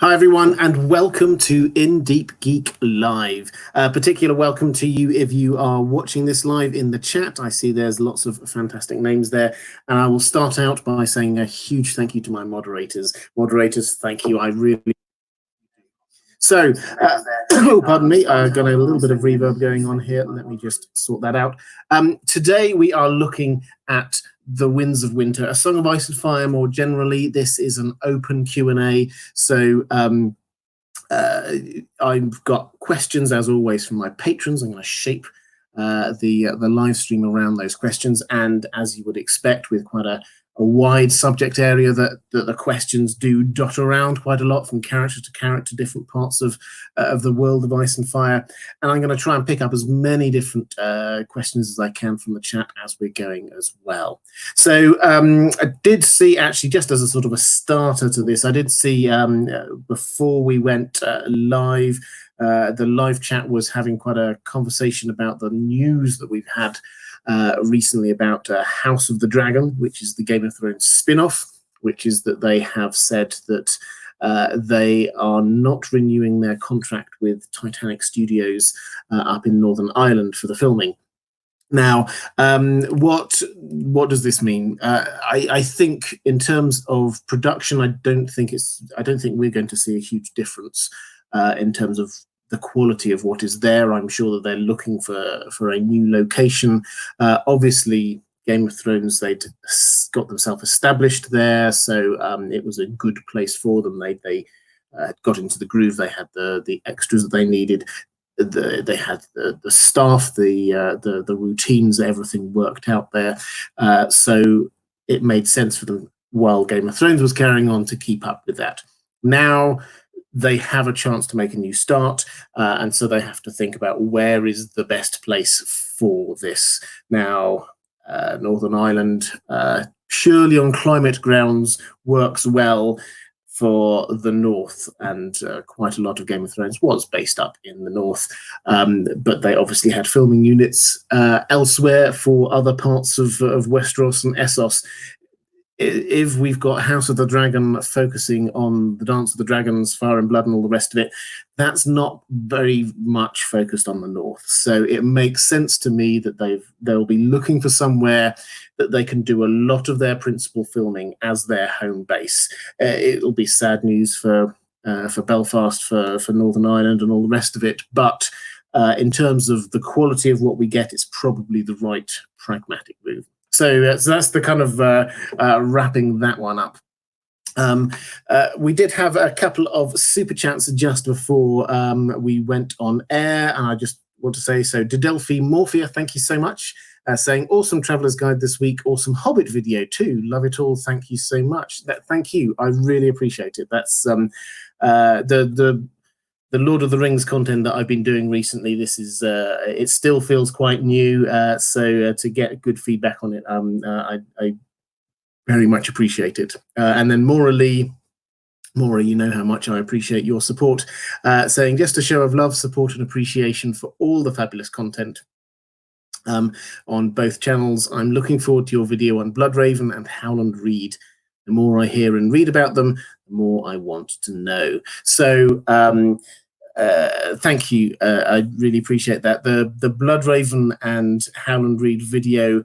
Hi everyone, and welcome to In Deep Geek Live. Particular welcome to you if you are watching this live in the chat. I see there's lots of fantastic names there, and I will start out by saying a huge thank you to my moderators. Moderators, thank you. I really... So, oh, pardon me, I've got a little bit of reverb going on here. Let me just sort that out. Today we are looking at The Winds of Winter, A Song of Ice and Fire more generally. This is an open Q&A, so I've got questions, as always, from my patrons. I'm going to shape the live stream around those questions, and as you would expect, with quite a wide subject area that the questions do dot around quite a lot, from character to character, different parts of the world of Ice and Fire. And I'm going to try and pick up as many different questions as I can from the chat as we're going as well. So I did see, actually, just as a sort of a starter to this, I did see before we went live, the live chat was having quite a conversation about the news that we've had recently about House of the Dragon, which is the Game of Thrones spin-off, which is that they have said that they are not renewing their contract with Titanic Studios up in Northern Ireland for the filming. Now, what does this mean? I think in terms of production, I don't think we're going to see a huge difference in terms of the quality of what is there. I'm sure that they're looking for a new location. Obviously, Game of Thrones, they'd got themselves established there, so it was a good place for them. They got into the groove. They had the extras that they needed. They had the staff, the routines, everything worked out there. So it made sense for them, while Game of Thrones was carrying on, to keep up with that. Now they have a chance to make a new start, and so they have to think about where is the best place for this. Now, Northern Ireland, purely on climate grounds, works well for the north, and quite a lot of Game of Thrones was based up in the north, but they obviously had filming units elsewhere for other parts of Westeros and Essos. If we've got House of the Dragon focusing on the Dance of the Dragons, Fire and Blood, and all the rest of it, that's not very much focused on the north. So it makes sense to me that they'll be looking for somewhere that they can do a lot of their principal filming as their home base. It'll be sad news for Belfast, for Northern Ireland, and all the rest of it. But in terms of the quality of what we get, it's probably the right pragmatic move. So that's the kind of wrapping that one up. We did have a couple of super chats just before we went on air, and I just want to say, so Didelphi Morphia, thank you so much, saying awesome Traveler's Guide this week, awesome Hobbit video too, love it all, thank you so much. Thank you, I really appreciate it. That's the Lord of the Rings content that I've been doing recently. This is it still feels quite new, so to get good feedback on it, I very much appreciate it. And then Maura Lee, you know how much I appreciate your support, saying just a show of love, support, and appreciation for all the fabulous content on both channels. I'm looking forward to your video on Bloodraven and Howland Reed. The more I hear and read about them, the more I want to know. So thank you. I really appreciate that. The Bloodraven and Howland Reed video,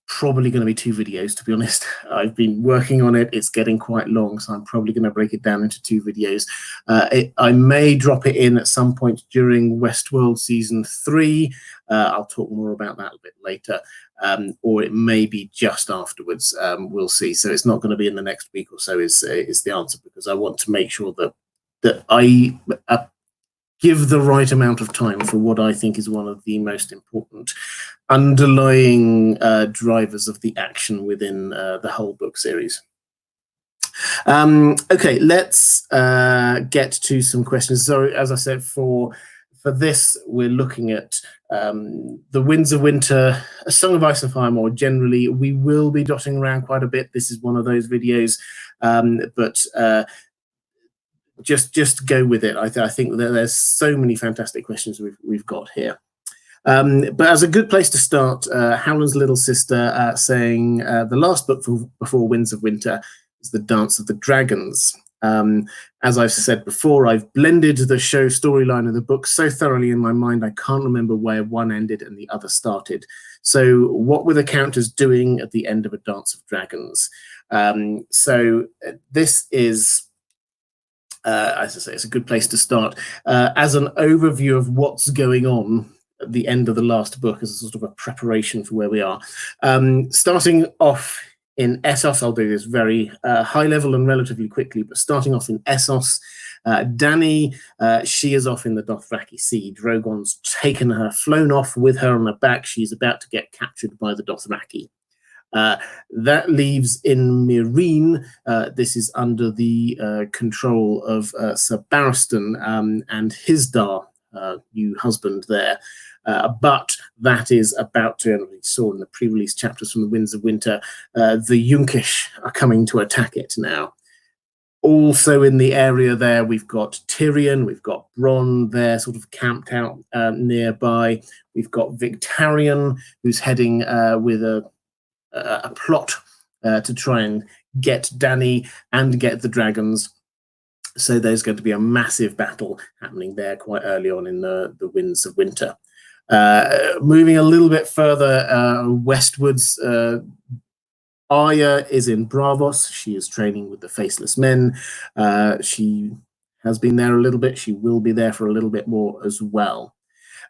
probably going to be 2 videos, to be honest. I've been working on it. It's getting quite long, so I'm probably going to break it down into 2 videos. I may drop it in at some point during Westworld Season 3. I'll talk more about that a bit later. Or it may be just afterwards. We'll see. So it's not going to be in the next week or so is the answer, because I want to make sure that I give the right amount of time for what I think is one of the most important underlying drivers of the action within the whole book series. Okay, let's get to some questions. So, as I said, for this, we're looking at The Winds of Winter, A Song of Ice and Fire more generally. We will be dotting around quite a bit. This is one of those videos, but just go with it. I think that there's so many fantastic questions we've got here. But as a good place to start, Howland's little sister saying the last book before Winds of Winter is The Dance of the Dragons. As I've said before, I've blended the show storyline and the book so thoroughly in my mind, I can't remember where one ended and the other started. So what were the characters doing at the end of A Dance of Dragons? So this is, as I say, it's a good place to start. As an overview of what's going on at the end of the last book, as a sort of a preparation for where we are. Starting off in Essos, I'll do this very high level and relatively quickly, but starting off in Essos, Dany, she is off in the Dothraki siege. Drogon's taken her, flown off with her on her back. She's about to get captured by the Dothraki. That leaves in Meereen, this is under the control of Sir Barristan and his new husband there. But that is about to, and we saw in the pre-release chapters from the Winds of Winter, the Yunkish are coming to attack it now. Also in the area there, we've got Tyrion, we've got Bronn there sort of camped out nearby. We've got Victarion, who's heading with a plot to try and get Dany and get the dragons. So there's going to be a massive battle happening there quite early on in the Winds of Winter. Moving a little bit further westwards, Arya is in Bravos. She is training with the Faceless Men. She has been there a little bit. She will be there for a little bit more as well.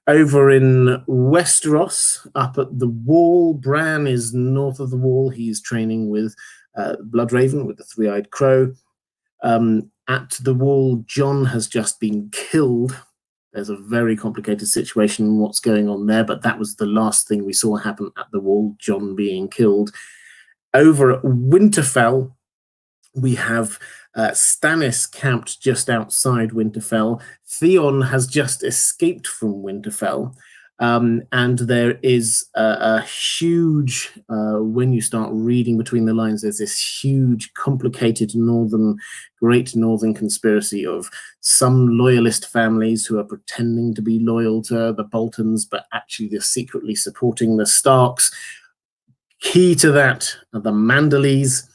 Over in Westeros, up at the Wall, Bran is north of the Wall. He's training with Bloodraven, with the Three-Eyed Crow. At the Wall, Jon has just been killed. There's a very complicated situation in what's going on there, but that was the last thing we saw happen at the Wall, Jon being killed. Over at Winterfell, we have Stannis camped just outside Winterfell. Theon has just escaped from Winterfell. And there is a huge, when you start reading between the lines, there's this huge, complicated great northern conspiracy of some loyalist families who are pretending to be loyal to the Boltons, but actually they're secretly supporting the Starks. Key to that are the Manderleys,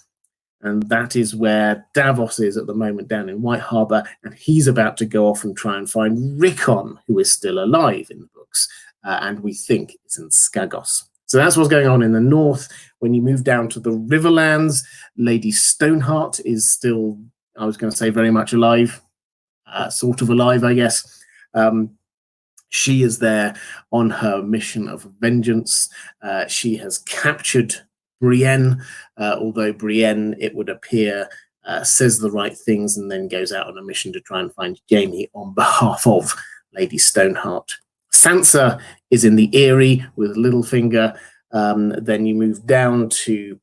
and that is where Davos is at the moment down in White Harbour, and he's about to go off and try and find Rickon, who is still alive in the books. And we think it's in Skagos. So that's what's going on in the north. When you move down to the Riverlands, Lady Stoneheart is still, I was going to say, very much alive, sort of alive, I guess. She is there on her mission of vengeance. She has captured Brienne, although Brienne, it would appear, says the right things and then goes out on a mission to try and find Jaime on behalf of Lady Stoneheart. Sansa is in the Eyrie with Littlefinger. Then you move down to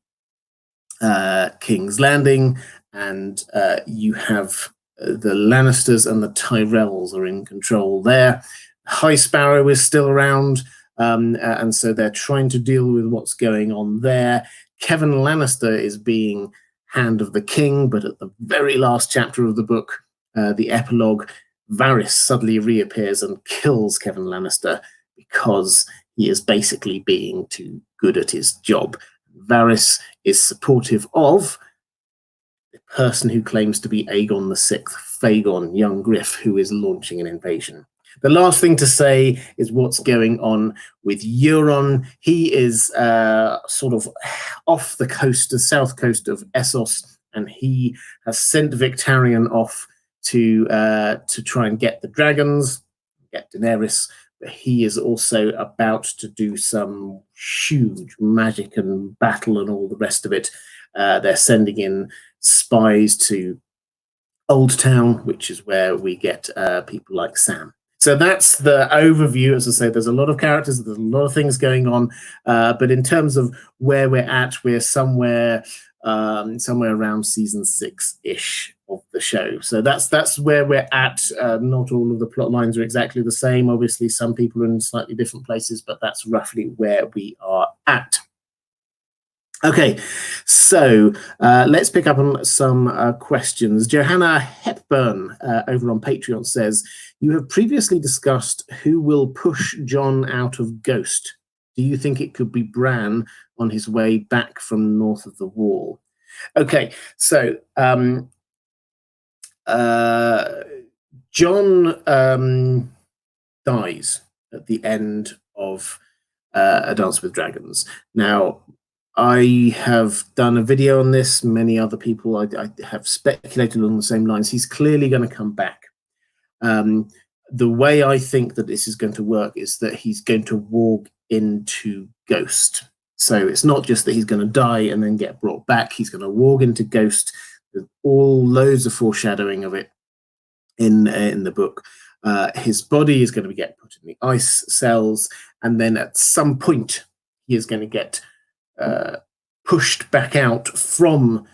King's Landing, and you have the Lannisters and the Tyrells are in control there. High Sparrow is still around, and so they're trying to deal with what's going on there. Kevin Lannister is being Hand of the King, but at the very last chapter of the book, the epilogue, Varys suddenly reappears and kills Kevin Lannister because he is basically being too good at his job. Varys is supportive of the person who claims to be Aegon VI, Fagon, young Griff, who is launching an invasion. The last thing to say is what's going on with Euron. He is sort of off the coast, the south coast of Essos, and he has sent Victarion off to try and get the dragons, get Daenerys, but he is also about to do some huge magic and battle and all the rest of it. They're sending in spies to Old Town, which is where we get people like Sam. So that's the overview. As I say, there's a lot of characters, there's a lot of things going on, but in terms of where we're at, we're somewhere around season 6-ish of the show. So that's where we're at. Not all of the plot lines are exactly the same. Obviously, some people are in slightly different places, but that's roughly where we are at. Okay, so let's pick up on some questions. Johanna Hepburn over on Patreon says, you have previously discussed who will push Jon out of Ghost. Do you think it could be Bran on his way back from north of the Wall? Okay, so Jon dies at the end of A Dance with Dragons. Now, I have done a video on this. Many other people I have speculated along the same lines. He's clearly going to come back. The way I think that this is going to work is that he's going to walk into Ghost. So it's not just that he's going to die and then get brought back. He's going to walk into Ghost. There's loads of foreshadowing of it in the book. His body is going to get put in the ice cells, and then at some point he is going to get pushed back out from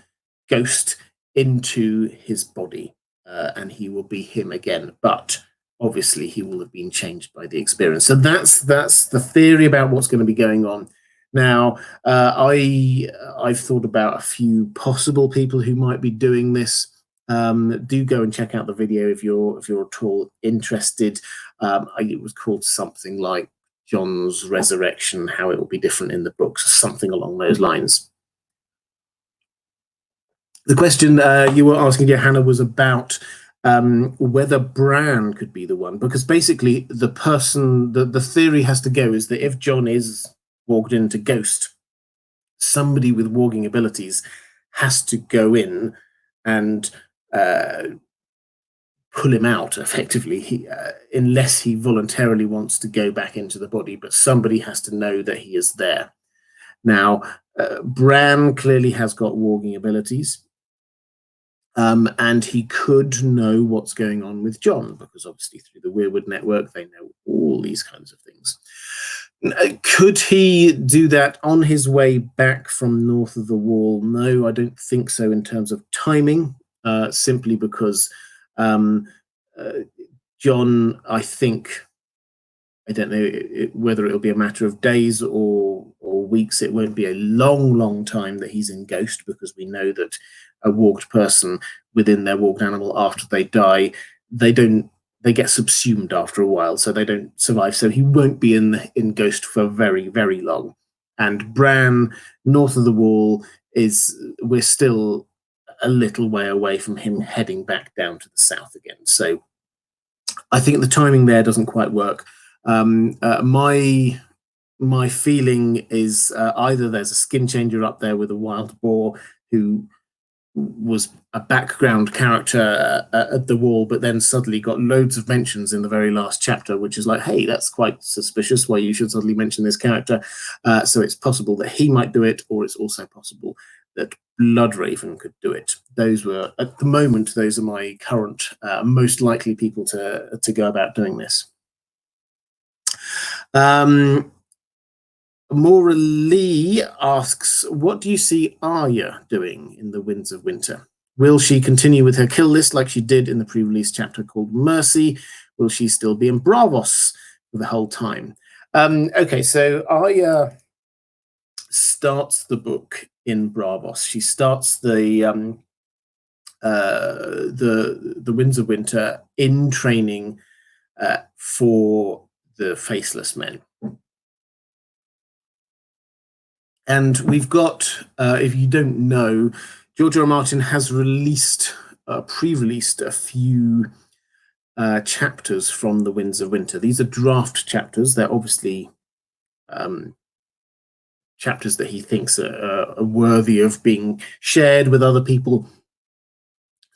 Ghost into his body, and he will be him again. But obviously, he will have been changed by the experience. So that's the theory about what's going to be going on. Now, I've thought about a few possible people who might be doing this. Do go and check out the video if you're at all interested. It was called something like Jon's Resurrection, how it will be different in the books, something along those lines. The question you were asking, Hannah, was about whether Bran could be the one, because basically the theory has to go is that if Jon is walked into Ghost, somebody with walking abilities has to go in and pull him out effectively, unless he voluntarily wants to go back into the body, but somebody has to know that he is there. Now, Bran clearly has got walking abilities, and he could know what's going on with Jon, because obviously through the Weirwood network, they know all these kinds of things. Could he do that on his way back from north of the Wall? No, I don't think so in terms of timing, simply because Jon, I think, I don't know whether it'll be a matter of days or weeks. It won't be a long time that he's in Ghost, because we know that a walked person within their walked animal, after they die, they get subsumed after a while, so they don't survive. So he won't be in Ghost for very long. And Bran, north of the Wall, we're still a little way away from him heading back down to the south again. So I think the timing there doesn't quite work. My feeling is either there's a skin changer up there with a wild boar who was a background character at the Wall, but then suddenly got loads of mentions in the very last chapter, which is like, hey, that's quite suspicious, why you should suddenly mention this character. So it's possible that he might do it, or it's also possible that Bloodraven could do it. Those were, at the moment, those are my current most likely people to go about doing this. Maura Lee asks, what do you see Arya doing in the Winds of Winter? Will she continue with her kill list like she did in the pre-release chapter called Mercy? Will she still be in Bravos for the whole time? Okay, so Arya starts the book in Bravos. She starts the Winds of Winter in training for the Faceless Men. And we've got, if you don't know, George R. R. Martin has pre-released a few chapters from the Winds of Winter. These are draft chapters. They're obviously chapters that he thinks are worthy of being shared with other people.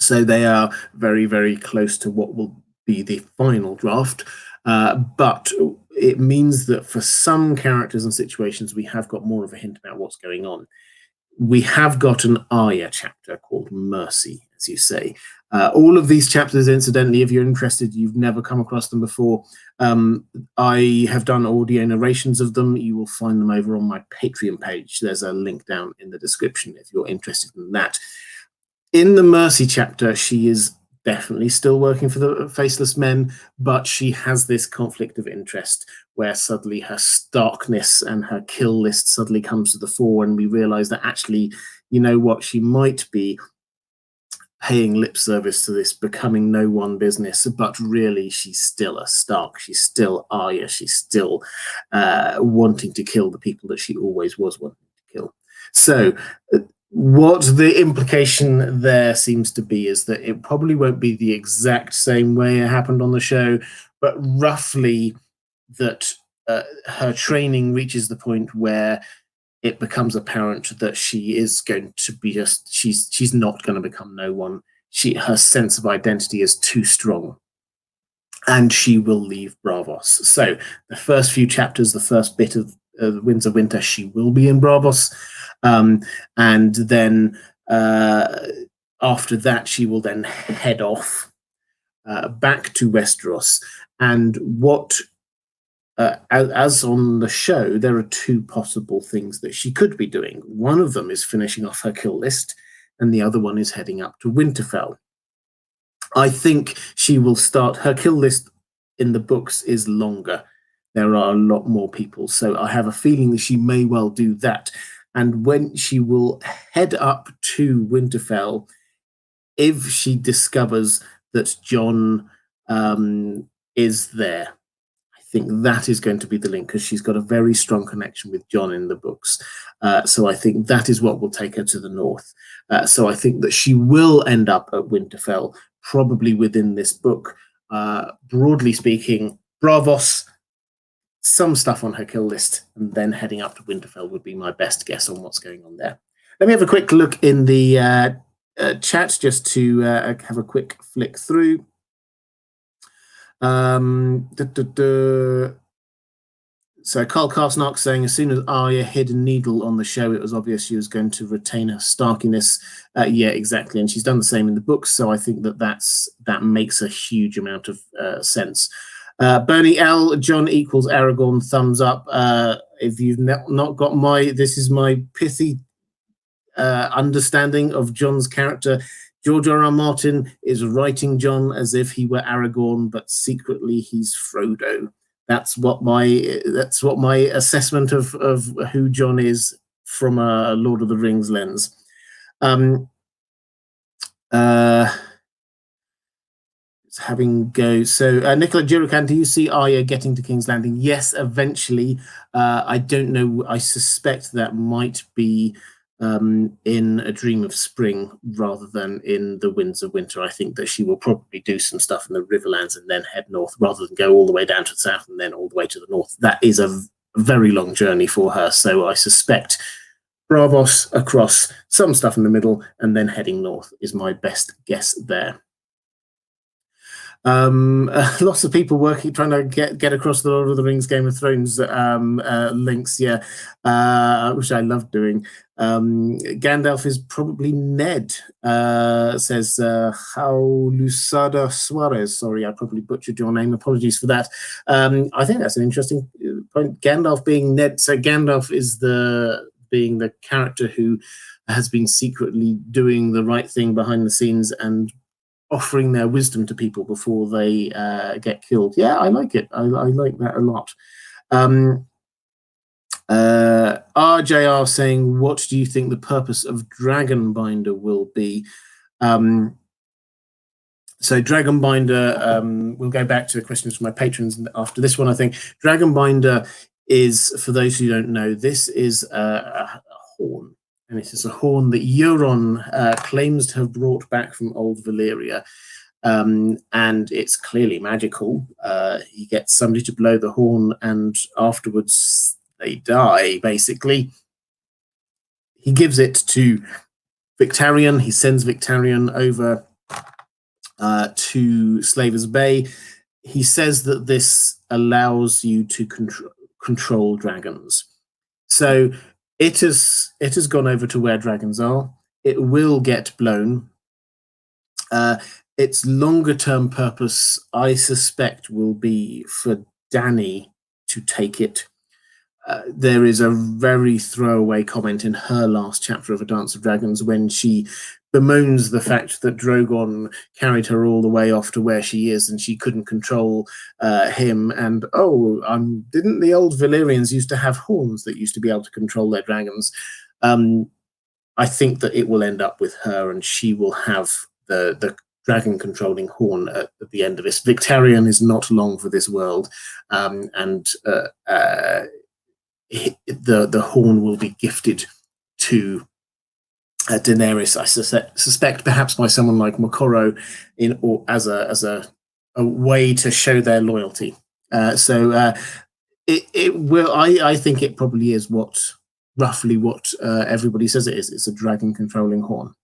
So they are very close to what will be the final draft. But it means that for some characters and situations, we have got more of a hint about what's going on. We have got an Arya chapter called Mercy, as you say. All of these chapters, incidentally, if you're interested, you've never come across them before, I have done audio narrations of them. You will find them over on my Patreon page. There's a link down in the description if you're interested in that. In the Mercy chapter, she is definitely still working for the Faceless Men, but she has this conflict of interest where suddenly her starkness and her kill list suddenly comes to the fore, and we realize that actually, you know what, she might be paying lip service to this becoming no one business, but really she's still a Stark, she's still Arya, she's still wanting to kill the people that she always was wanting to kill. So what the implication there seems to be is that it probably won't be the exact same way it happened on the show, but roughly that her training reaches the point where it becomes apparent that she is going to be she's not going to become no one. Her sense of identity is too strong, and she will leave Braavos. So the first few chapters, the first bit of Winds of Winter, she will be in Braavos, and then after that, she will then head off back to Westeros. And what, as on the show, there are two possible things that she could be doing. One of them is finishing off her kill list, and the other one is heading up to Winterfell. I think she will start. Her kill list in the books is longer. There are a lot more people. So I have a feeling that she may well do that. And when she will head up to Winterfell, if she discovers that Jon is there, I think that is going to be the link, because she's got a very strong connection with Jon in the books. So I think that is what will take her to the north. So I think that she will end up at Winterfell, probably within this book. Broadly speaking, Braavos, some stuff on her kill list, and then heading up to Winterfell would be my best guess on what's going on there. Let me have a quick look in the chat just to have a quick flick through. So Carl Karsnark saying, as soon as Arya hid a needle on the show, it was obvious she was going to retain her Starkiness. Yeah, exactly. And she's done the same in the books. So I think that makes a huge amount of sense. Bernie L, Jon equals Aragorn, thumbs up. If you've not got this is my pithy understanding of Jon's character. George R.R. Martin is writing Jon as if he were Aragorn, but secretly he's Frodo. That's what my assessment of who Jon is from a Lord of the Rings lens. Having go. So Nicola Jurican, do you see Arya getting to King's Landing? Yes, eventually. I don't know. I suspect that might be in A Dream of Spring rather than in the Winds of Winter. I think that she will probably do some stuff in the Riverlands and then head north, rather than go all the way down to the south and then all the way to the north. That is a very long journey for her. So I suspect Braavos across, some stuff in the middle, and then heading north is my best guess there. Lots of people trying to get across the Lord of the Rings, Game of Thrones links, yeah, which I love doing. Gandalf is probably Ned, says Lusada Suarez. Sorry, I probably butchered your name. Apologies for that. I think that's an interesting point. Gandalf being Ned. So Gandalf is being the character who has been secretly doing the right thing behind the scenes and offering their wisdom to people before they get killed. Yeah, I like it. I like that a lot. RJR saying, what do you think the purpose of Dragonbinder will be? So Dragonbinder, we'll go back to the questions from my patrons after this one, I think. Dragonbinder is, for those who don't know, this is a horn. And it is a horn that Euron claims to have brought back from old Valyria. And it's clearly magical. He gets somebody to blow the horn, and afterwards they die, basically. He gives it to Victarion. He sends Victarion over to Slaver's Bay. He says that this allows you to control dragons. So it has gone over to where dragons are. It will get blown. Its longer-term purpose, I suspect, will be for Dany to take it. There is a very throwaway comment in her last chapter of A Dance of Dragons when she bemoans the fact that Drogon carried her all the way off to where she is and she couldn't control him. And, didn't the old Valyrians used to have horns that used to be able to control their dragons? I think that it will end up with her, and she will have the dragon-controlling horn at the end of this. Victarion is not long for this world, and the horn will be gifted to Daenerys, I suspect perhaps by someone like Mokoro, or as a way to show their loyalty. It will. I think it probably is roughly what everybody says it is. It's a dragon controlling horn.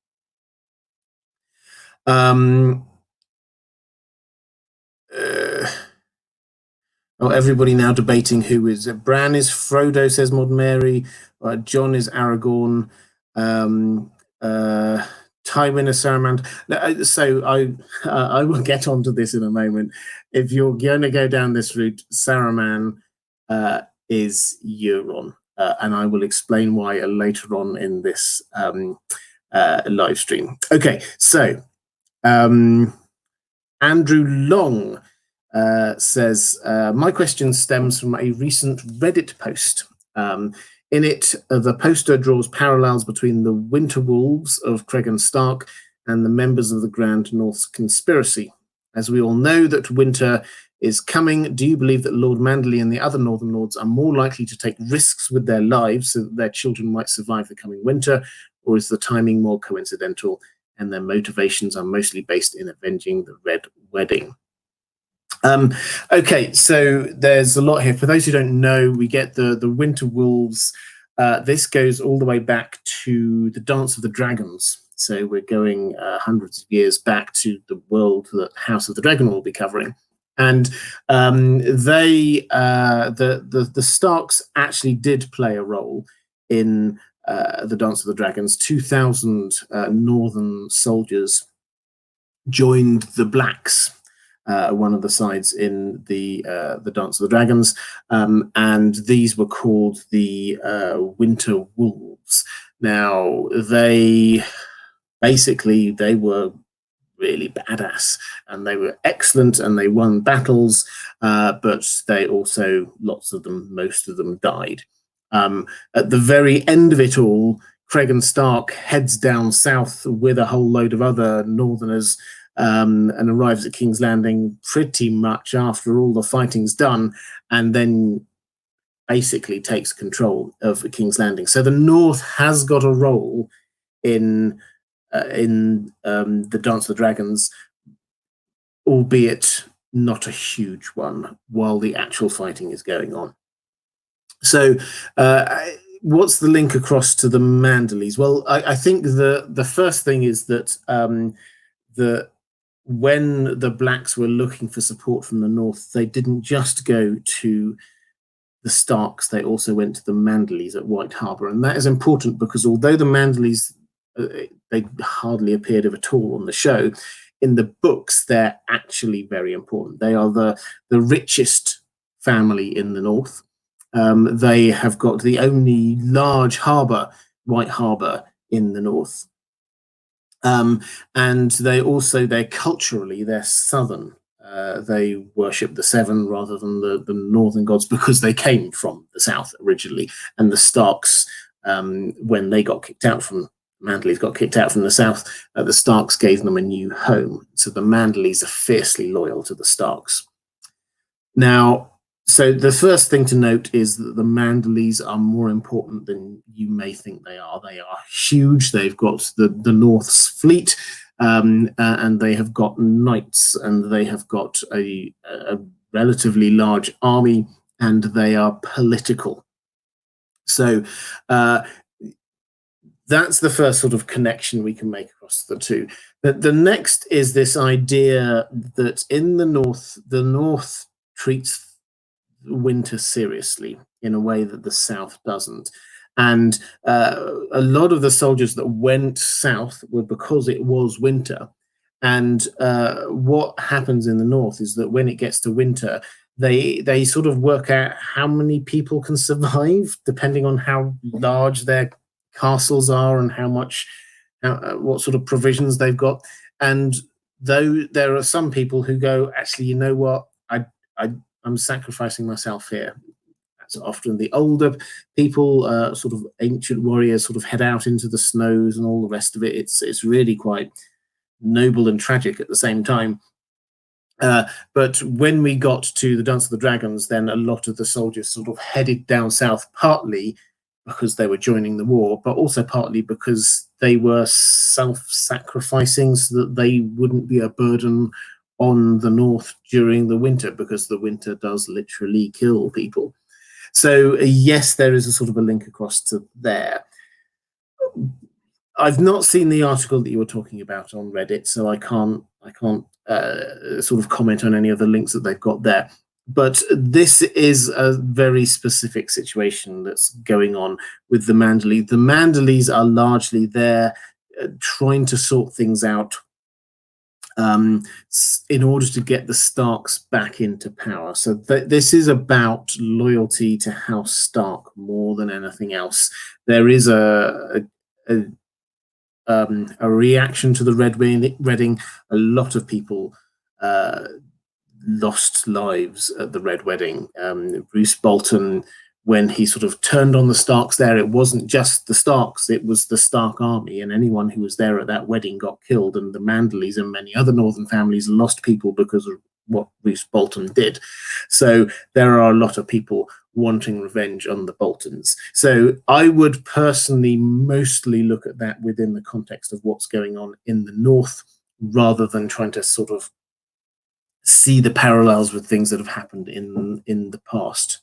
Everybody now debating who is Bran is Frodo, says Mod Mary. Jon is Aragorn. Tywin is Saruman. So I will get onto this in a moment. If you're going to go down this route, Saruman is Euron, and I will explain why later on in this live stream. Okay, so Andrew Long says, my question stems from a recent Reddit post. In it, the poster draws parallels between the Winter Wolves of Cregan Stark and the members of the Grand North's conspiracy. As we all know that winter is coming, do you believe that Lord Manderley and the other Northern Lords are more likely to take risks with their lives so that their children might survive the coming winter, or is the timing more coincidental and their motivations are mostly based in avenging the Red Wedding? Okay, so there's a lot here. For those who don't know, we get the Winter Wolves. This goes all the way back to the Dance of the Dragons. So we're going hundreds of years back to the world that House of the Dragon will be covering. And the Starks actually did play a role in the Dance of the Dragons. 2,000 Northern soldiers joined the Blacks, one of the sides in the Dance of the Dragons, and these were called the Winter Wolves. Now, they were really badass, and they were excellent, and they won battles, but they also, most of them died. At the very end of it all, Cregan Stark heads down south with a whole load of other Northerners, and arrives at King's Landing pretty much after all the fighting's done, and then basically takes control of King's Landing. So the North has got a role in the Dance of the Dragons, albeit not a huge one, while the actual fighting is going on. So what's the link across to the Manderleys? Well, I think the first thing is that when the Blacks were looking for support from the North, they didn't just go to the Starks, they also went to the Manderleys at White Harbour. And that is important because although the Manderleys, they hardly appeared at all on the show, in the books, they're actually very important. They are the richest family in the North. They have got the only large harbour, White Harbour, in the North. And they're culturally, they're southern. They worship the Seven rather than the northern gods because they came from the south originally. And the Starks, when they got kicked out from, Manderleys got kicked out from the south, the Starks gave them a new home. So the Manderleys are fiercely loyal to the Starks. Now, so the first thing to note is that the Manderleys are more important than you may think they are. They are huge. They've got the North's fleet, and they have got knights, and they have got a relatively large army, and they are political. So that's the first sort of connection we can make across the two. The next is this idea that in the North treats winter seriously in a way that the South doesn't. And a lot of the soldiers that went south were because it was winter. And what happens in the North is that when it gets to winter, they sort of work out how many people can survive depending on how large their castles are and what sort of provisions they've got. And though there are some people who go, actually, you know what, I'm sacrificing myself here. That's often the older people, sort of ancient warriors, sort of head out into the snows and all the rest of it. It's really quite noble and tragic at the same time. But when we got to the Dance of the Dragons, then a lot of the soldiers sort of headed down south, partly because they were joining the war, but also partly because they were self-sacrificing so that they wouldn't be a burden on the North during the winter, because the winter does literally kill people. So yes, there is a sort of a link across to there. I've not seen the article that you were talking about on Reddit, so I can't sort of comment on any of the links that they've got there. But this is a very specific situation that's going on with the Manderleys. The Manderleys are largely there trying to sort things out in order to get the Starks back into power. So this is about loyalty to House Stark more than anything else. There is a reaction to the Red Wedding. A lot of people lost lives at the Red Wedding. Roose Bolton, when he sort of turned on the Starks there, it wasn't just the Starks, it was the Stark army, and anyone who was there at that wedding got killed, and the Manderleys and many other northern families lost people because of what Roose Bolton did. So there are a lot of people wanting revenge on the Boltons. So I would personally mostly look at that within the context of what's going on in the North, rather than trying to sort of see the parallels with things that have happened in the past,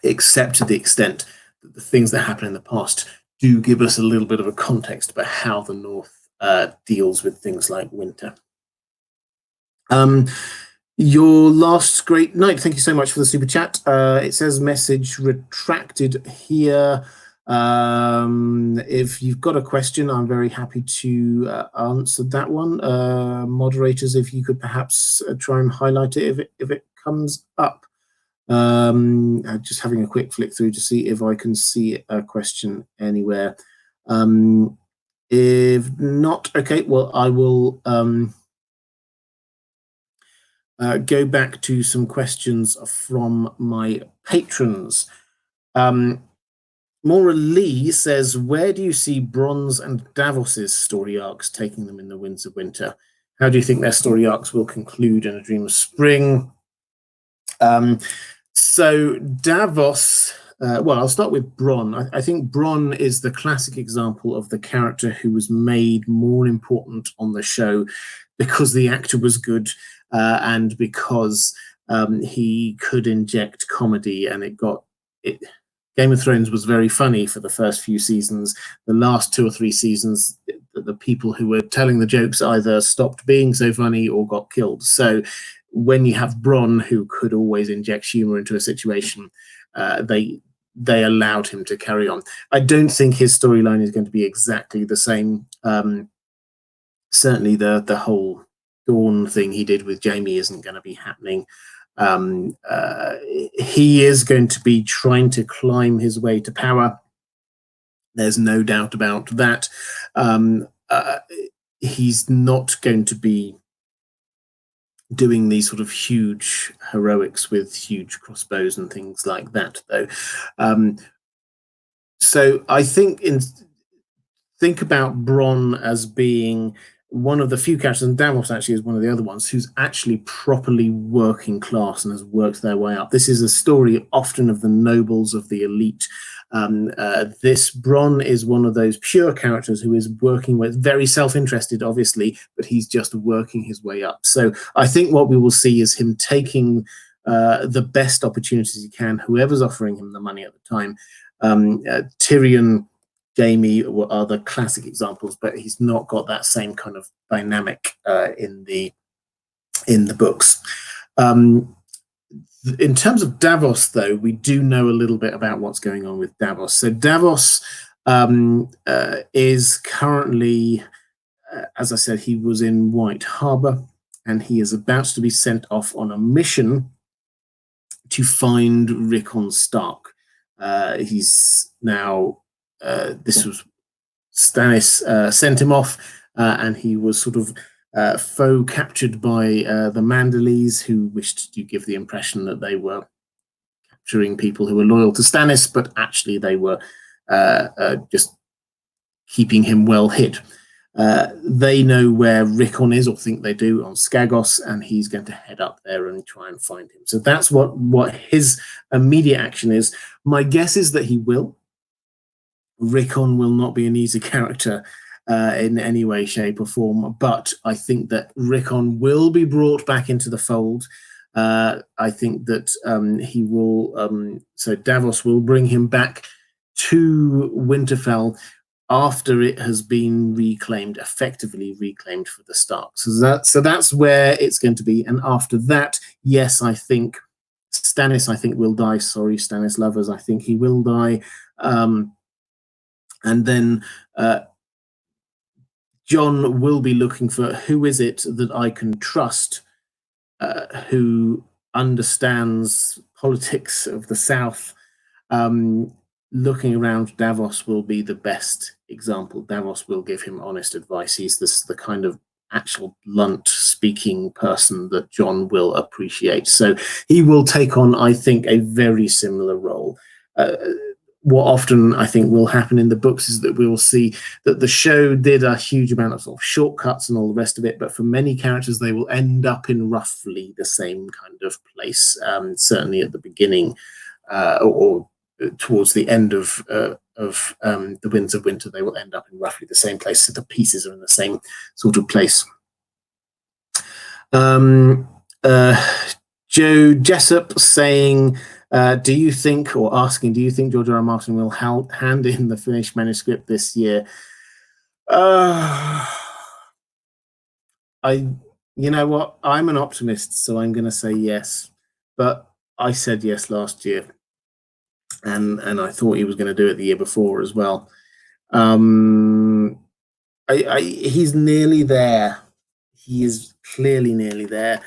except to the extent that the things that happen in the past do give us a little bit of a context about how the North deals with things like winter. Your last great night. Thank you so much for the super chat. It says message retracted here. If you've got a question, I'm very happy to answer that one. Moderators, if you could perhaps try and highlight it if it comes up. Just having a quick flick through to see if I can see a question anywhere. If not, okay, well, I will go back to some questions from my patrons. Maura Lee says, where do you see Bronze and Davos's story arcs taking them in the Winds of Winter? How do you think their story arcs will conclude in A Dream of Spring? So Davos, well, I'll start with Bronn. I think Bronn is the classic example of the character who was made more important on the show because the actor was good, and because he could inject comedy, and Game of Thrones was very funny for the first few seasons. The last 2 or 3 seasons, the people who were telling the jokes either stopped being so funny or got killed. So when you have Bronn, who could always inject humor into a situation, they allowed him to carry on. I don't think his storyline is going to be exactly the same. Certainly the whole Dawn thing he did with Jaime isn't going to be happening. He is going to be trying to climb his way to power. There's no doubt about that. He's not going to be doing these sort of huge heroics with huge crossbows and things like that, though. So I think think about Bronn as being one of the few characters, and Davos actually is one of the other ones, who's actually properly working class and has worked their way up. This is a story often of the nobles, of the elite. This Bronn is one of those pure characters who is working with, very self-interested, obviously, but he's just working his way up. So I think what we will see is him taking the best opportunities he can, whoever's offering him the money at the time. Tyrion, Jaime are the classic examples, but he's not got that same kind of dynamic in the books. In terms of Davos, though, we do know a little bit about what's going on with Davos. So Davos is currently, as I said, he was in White Harbor, and he is about to be sent off on a mission to find Rickon Stark. He's now, this was Stannis sent him off, and he was sort of faux captured by the Manderleys, who wished to give the impression that they were capturing people who were loyal to Stannis, but actually they were just keeping him well hid. They know where Rickon is, or think they do, on Skagos, and he's going to head up there and try and find him. So that's what his immediate action is. My guess is that he will. Rickon will not be an easy character in any way, shape, or form, but I think that Rickon will be brought back into the fold. I think that he will. So Davos will bring him back to Winterfell after it has been reclaimed, effectively reclaimed for the Stark. So that's where it's going to be. And after that, yes, I think Stannis, I think, will die. Sorry, Stannis lovers, I think he will die. And then Jon will be looking for who is it that I can trust, who understands politics of the South. Looking around, Davos will be the best example. Davos will give him honest advice. He's the kind of actual blunt speaking person that Jon will appreciate. So he will take on, I think, a very similar role. What often I think will happen in the books is that we will see that the show did a huge amount of sort of shortcuts and all the rest of it, but for many characters, they will end up in roughly the same kind of place, certainly at the beginning or towards the end of the Winds of Winter, they will end up in roughly the same place. So the pieces are in the same sort of place. Joe Jessup saying, do you think George R. R. Martin will hand in the finished manuscript this year? You know what? I'm an optimist, so I'm going to say yes. But I said yes last year, and I thought he was going to do it the year before as well. He's nearly there. He is clearly nearly there.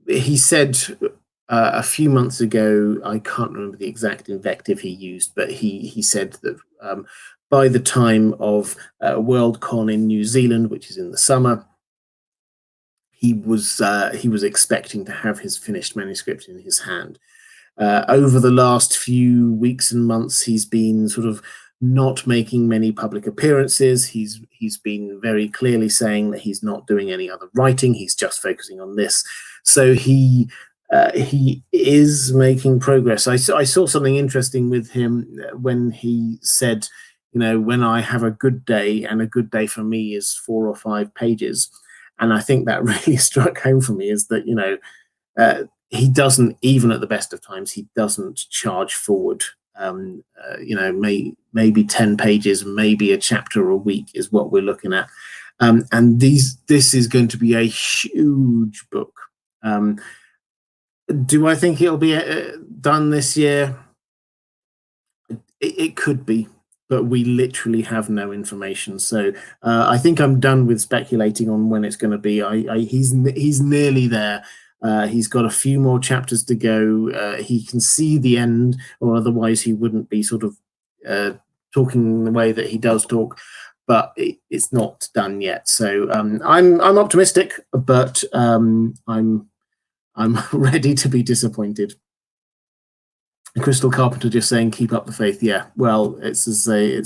He said a few months ago, I can't remember the exact invective he used, but he said that by the time of Worldcon in New Zealand, which is in the summer, he was expecting to have his finished manuscript in his hand. Over the last few weeks and months, he's been sort of not making many public appearances. He's been very clearly saying that he's not doing any other writing. He's just focusing on this. So he is making progress. I saw something interesting with him when he said, you know, when I have a good day, and a good day for me is 4 or 5 pages. And I think that really struck home for me, is that, you know, he doesn't, even at the best of times, he doesn't charge forward. You know, maybe 10 pages, maybe a chapter a week is what we're looking at. And this is going to be a huge book. Do I think it'll be done this year? It could be, but we literally have no information. So I think I'm done with speculating on when it's going to be. He's nearly there. He's got a few more chapters to go. He can see the end, or otherwise he wouldn't be sort of talking the way that he does talk. But it's not done yet. So I'm optimistic, but I'm ready to be disappointed. Crystal Carpenter just saying, keep up the faith. Yeah, well, it's the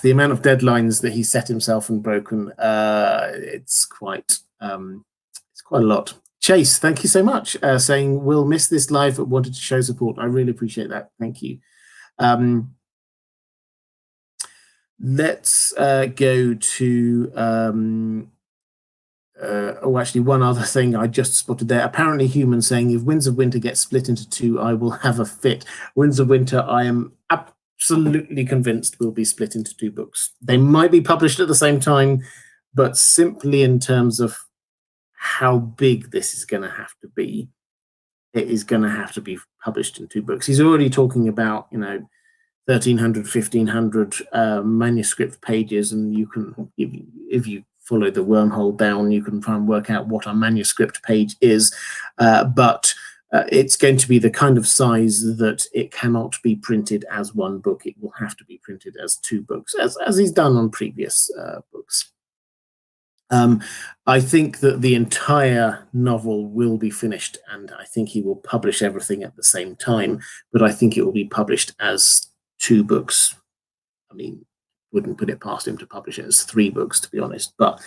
amount of deadlines that he set himself and broken. It's quite a lot. Chase, thank you so much. Saying, we'll miss this live, but wanted to show support. I really appreciate that. Thank you. Let's go to actually, one other thing I just spotted there. Apparently, Human saying, if Winds of Winter gets split into 2, I will have a fit. Winds of Winter, I am absolutely convinced, will be split into 2 books. They might be published at the same time, but simply in terms of how big this is going to have to be, it is going to have to be published in 2 books. He's already talking about, you know, 1,300, 1,500 manuscript pages, and you can, if you follow the wormhole down, you can try and work out what a manuscript page is, but it's going to be the kind of size that it cannot be printed as 1 book. It will have to be printed as 2 books, as he's done on previous books. I think that the entire novel will be finished, and I think he will publish everything at the same time, but I think it will be published as 2 books. I mean, wouldn't put it past him to publish it as 3 books, to be honest, but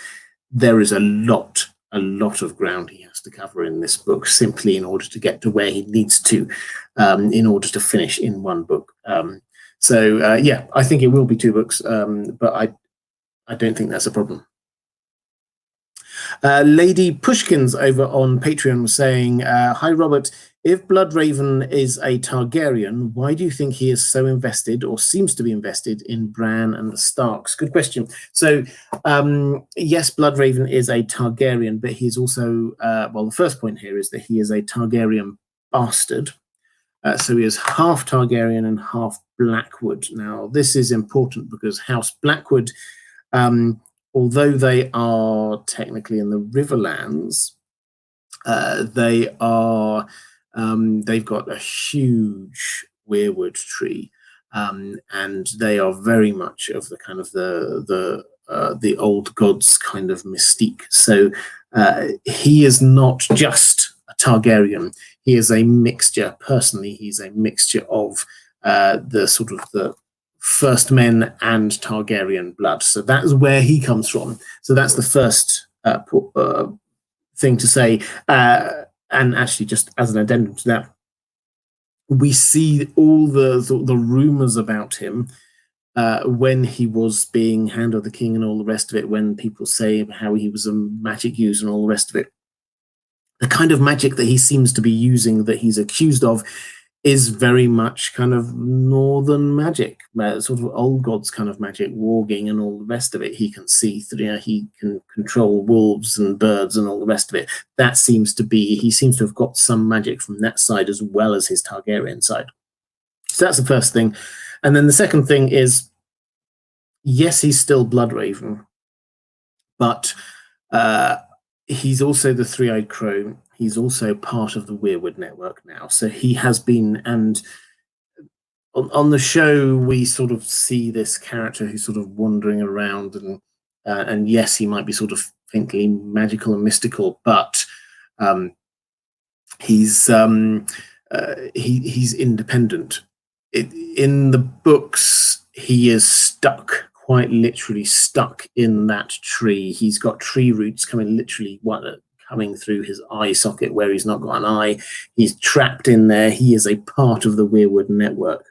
there is a lot of ground he has has to cover in this book simply in order to get to where he needs to, in order to finish in one book. Yeah, I think it will be 2 books, but I don't think that's a problem. Lady Pushkins over on Patreon was saying, hi, Robert. If Bloodraven is a Targaryen, why do you think he is so invested, or seems to be invested, in Bran and the Starks? Good question. So, yes, Bloodraven is a Targaryen, but he's also, well, the first point here is that he is a Targaryen bastard. So he is half Targaryen and half Blackwood. Now, this is important because House Blackwood, although they are technically in the Riverlands, they are they've got a huge weirwood tree, and they are very much of the kind of the old gods kind of mystique. So he is not just a Targaryen. He is a mixture. Personally, he's a mixture of the sort of the First Men and Targaryen blood. So that's where he comes from. So that's the first thing to say. And actually, just as an addendum to that, we see all the rumors about him when he was being Hand of the King and all the rest of it, when people say how he was a magic user and all the rest of it. The kind of magic that he seems to be using, that he's accused of, is very much kind of northern magic, sort of old gods kind of magic, warging and all the rest of it. He can see through, he can control wolves and birds and all the rest of it. That seems to be, he seems to have got some magic from that side as well as his Targaryen side. So that's the first thing. And then the second thing is, yes, he's still Bloodraven, but he's also the Three-Eyed Crow. He's also part of the Weirwood network now. So he has been, and on the show, we sort of see this character who's sort of wandering around, and yes, he might be sort of faintly magical and mystical, but he's independent. In the books, he is stuck, quite literally stuck in that tree. He's got tree roots coming through his eye socket where he's not got an eye. He's trapped in there. He is a part of the Weirwood network.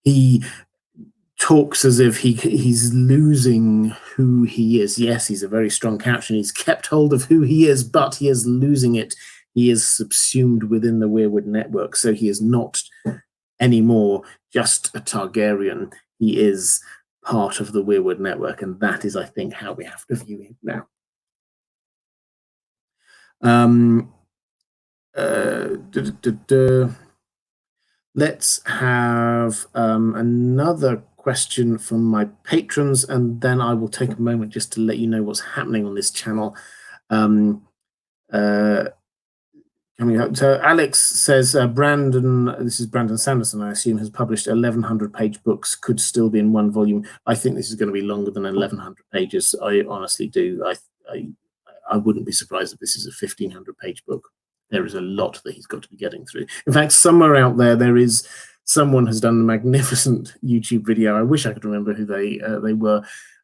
He talks as if he's losing who he is. Yes, he's a very strong character and he's kept hold of who he is, but he is losing it. He is subsumed within the Weirwood network. So he is not anymore just a Targaryen. He is part of the Weirwood network, and that is, I think, how we have to view him now. Let's have another question from my patrons, and then I will take a moment just to let you know what's happening on this channel. So Alex says, Brandon, this is Brandon Sanderson, I assume, has published 1,100-page books, could still be in one volume. I think this is going to be longer than 1,100 pages. I honestly do. I wouldn't be surprised if this is a 1,500-page book. There is a lot that he's got to be getting through. In fact, somewhere out there is someone has done a magnificent YouTube video. I wish I could remember who they were.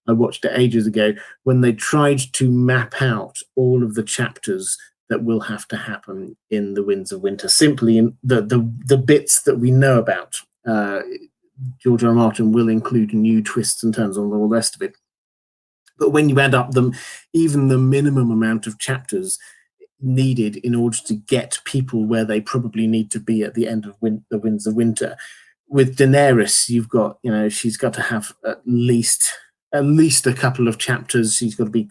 I watched it ages ago, when they tried to map out all of the chapters that will have to happen in the Winds of Winter, simply in the bits that we know about. George R. R. Martin will include new twists and turns on all the rest of it. But when you add up them, even the minimum amount of chapters needed in order to get people where they probably need to be at the end of the Winds of Winter. With Daenerys, you've got, she's got to have at least a couple of chapters. She's got to be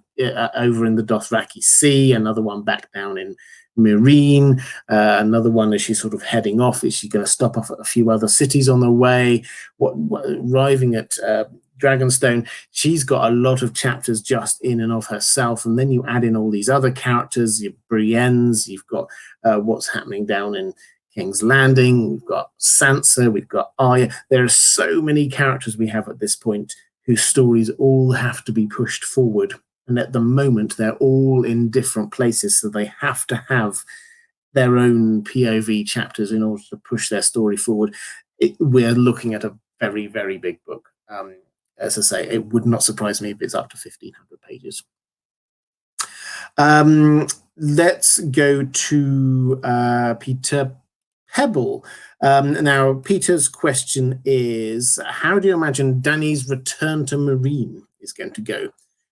over in the Dothraki Sea, another one back down in Meereen, another one as she's sort of heading off. Is she going to stop off at a few other cities on the way? Arriving at Dragonstone, she's got a lot of chapters just in and of herself, and then you add in all these other characters, your Briennes, you've got what's happening down in King's Landing, we've got Sansa, we've got Arya. There are so many characters we have at this point whose stories all have to be pushed forward, and at the moment they're all in different places, so they have to have their own POV chapters in order to push their story forward. We're looking at a very, very big book. As I say, it would not surprise me if it's up to 1,500 pages. let's go to Peter Pebble. Now, Peter's question is, how do you imagine Dany's return to Meereen is going to go?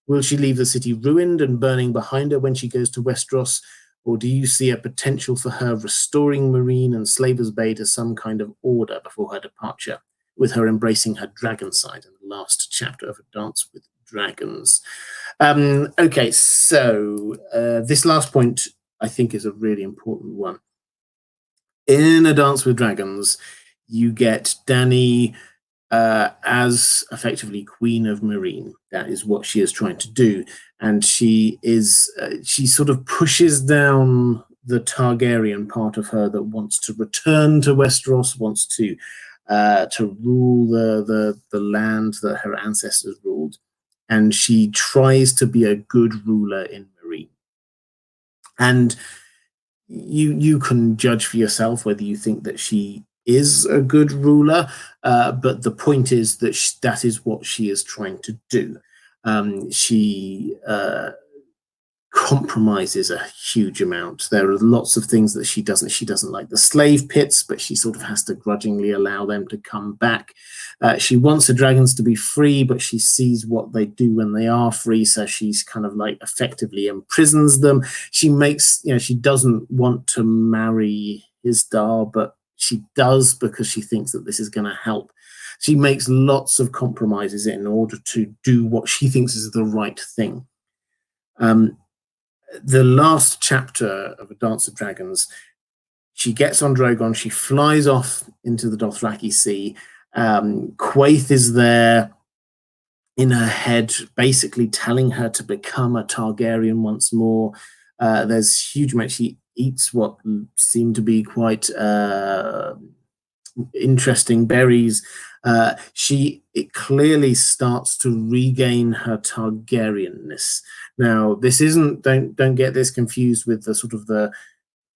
Will she leave the city ruined and burning behind her when she goes to Westeros? Or do you see a potential for her restoring Meereen and Slaver's Bay to some kind of order before her departure, with her embracing her dragon side in the last chapter of A Dance with Dragons? Okay, so this last point I think is a really important one. In A Dance with Dragons, you get Dany as effectively Queen of Meereen. That is what she is trying to do, and she sort of pushes down the Targaryen part of her that wants to return to Westeros, wants to rule the land that her ancestors ruled, and she tries to be a good ruler in Meereen. And you can judge for yourself whether you think that she is a good ruler, but the point is that that is what she is trying to do. She compromises a huge amount. There are lots of things that she doesn't. She doesn't like the slave pits, but she sort of has to grudgingly allow them to come back. She wants the dragons to be free, but she sees what they do when they are free, so she's kind of like effectively imprisons them. She makes, she doesn't want to marry Isdar, but she does because she thinks that this is going to help. She makes lots of compromises in order to do what she thinks is the right thing. The last chapter of A Dance of Dragons, she gets on Drogon, she flies off into the Dothraki Sea. Quaithe is there in her head, basically telling her to become a Targaryen once more. There's huge amount. She eats what seem to be quite interesting berries. It clearly starts to regain her Targaryenness. Now, this isn't, don't get this confused with the sort of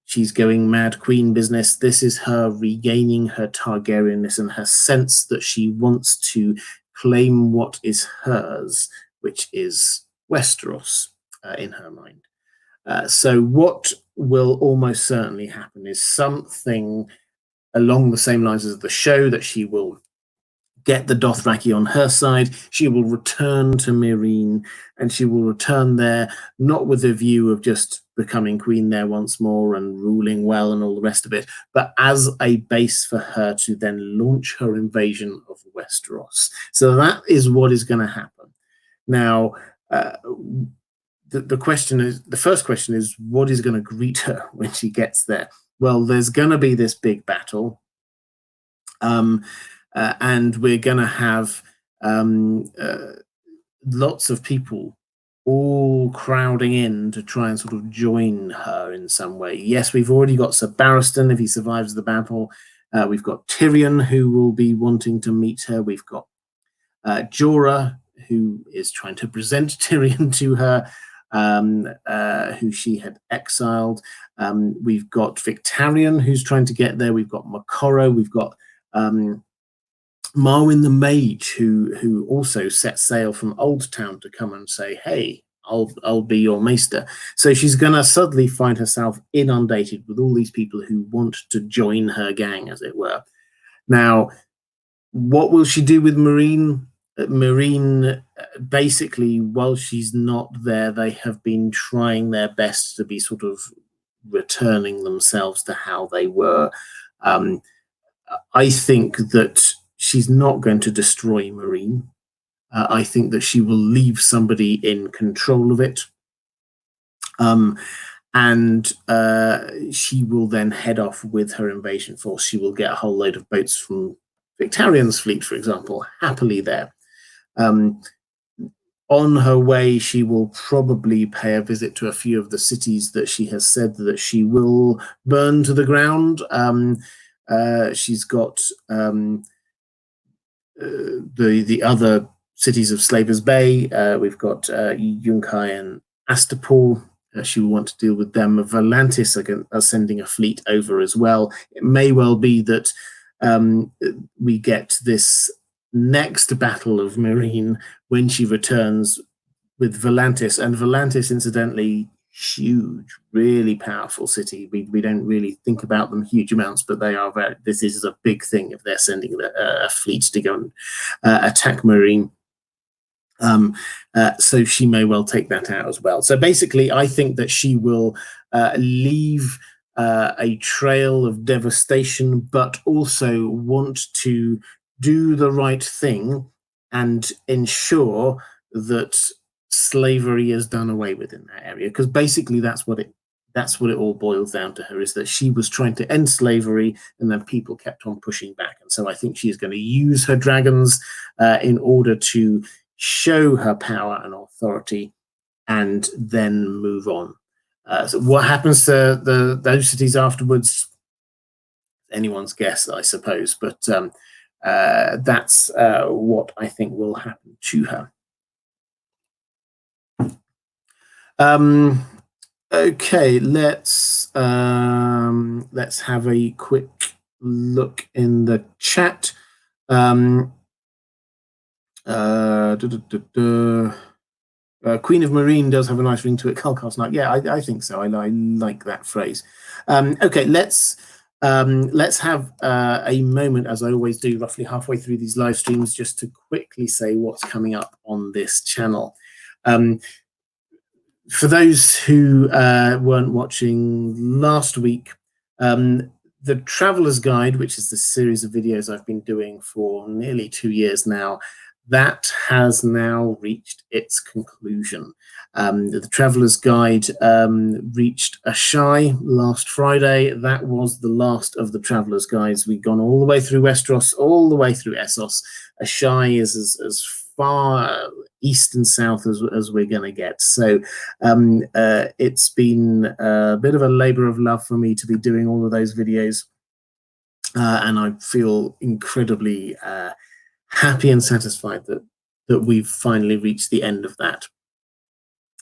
she's going mad queen business. This is her regaining her Targaryenness and her sense that she wants to claim what is hers, which is Westeros in her mind. So what will almost certainly happen is something along the same lines as the show, that she will get the Dothraki on her side. She will return to Meereen, and she will return there not with a view of just becoming queen there once more and ruling well and all the rest of it, but as a base for her to then launch her invasion of Westeros. So that is what is going to happen. Now, the first question is, what is going to greet her when she gets there? Well, there's going to be this big battle. And we're going to have lots of people all crowding in to try and sort of join her in some way. Yes, we've already got Sir Barristan, if he survives the battle. We've got Tyrion, who will be wanting to meet her. We've got Jorah, who is trying to present Tyrion to her, who she had exiled. We've got Victarion, who's trying to get there. We've got Makoro. We've got Marwyn the Mage, who also set sail from Old Town to come and say, hey, I'll be your maester. So she's going to suddenly find herself inundated with all these people who want to join her gang, as it were. Now, what will she do with Meereen? Meereen, basically, while she's not there, they have been trying their best to be sort of returning themselves to how they were. I think that she's not going to destroy Meereen. I think that she will leave somebody in control of it. And she will then head off with her invasion force. She will get a whole load of boats from Victarion's fleet, for example, happily there. On her way, she will probably pay a visit to a few of the cities that she has said that she will burn to the ground. She's got the other cities of Slaver's Bay. We've got Yunkai and Astapor. She will want to deal with them. Volantis are sending a fleet over as well. It may well be that we get this next battle of Meereen when she returns with Volantis. And Volantis, incidentally, huge, really powerful city. We don't really think about them huge amounts, but they are very. This is a big thing if they're sending a fleet to go and attack Marine. So she may well take that out as well. So basically, I think that she will leave a trail of devastation, but also want to do the right thing and ensure that slavery is done away with in that area. Because basically, that's what it all boils down to her, is that she was trying to end slavery and then people kept on pushing back. And so I think she's going to use her dragons in order to show her power and authority and then move on. So what happens to those cities afterwards? Anyone's guess, I suppose, but that's what I think will happen to her. Okay, let's have a quick look in the chat. Queen of Marine does have a nice ring to it. Kalkar's Night. Yeah, I think so. I like that phrase. Okay, let's have a moment, as I always do, roughly halfway through these live streams, just to quickly say what's coming up on this channel. For those who weren't watching last week, the Traveler's Guide, which is the series of videos I've been doing for nearly 2 years now, that has now reached its conclusion. The Traveler's Guide reached Ashai last Friday. That was the last of the Traveler's Guides. We've gone all the way through Westeros, all the way through Essos. Ashai is as far east and south as we're going to get. So it's been a bit of a labor of love for me to be doing all of those videos. And I feel incredibly happy and satisfied that we've finally reached the end of that.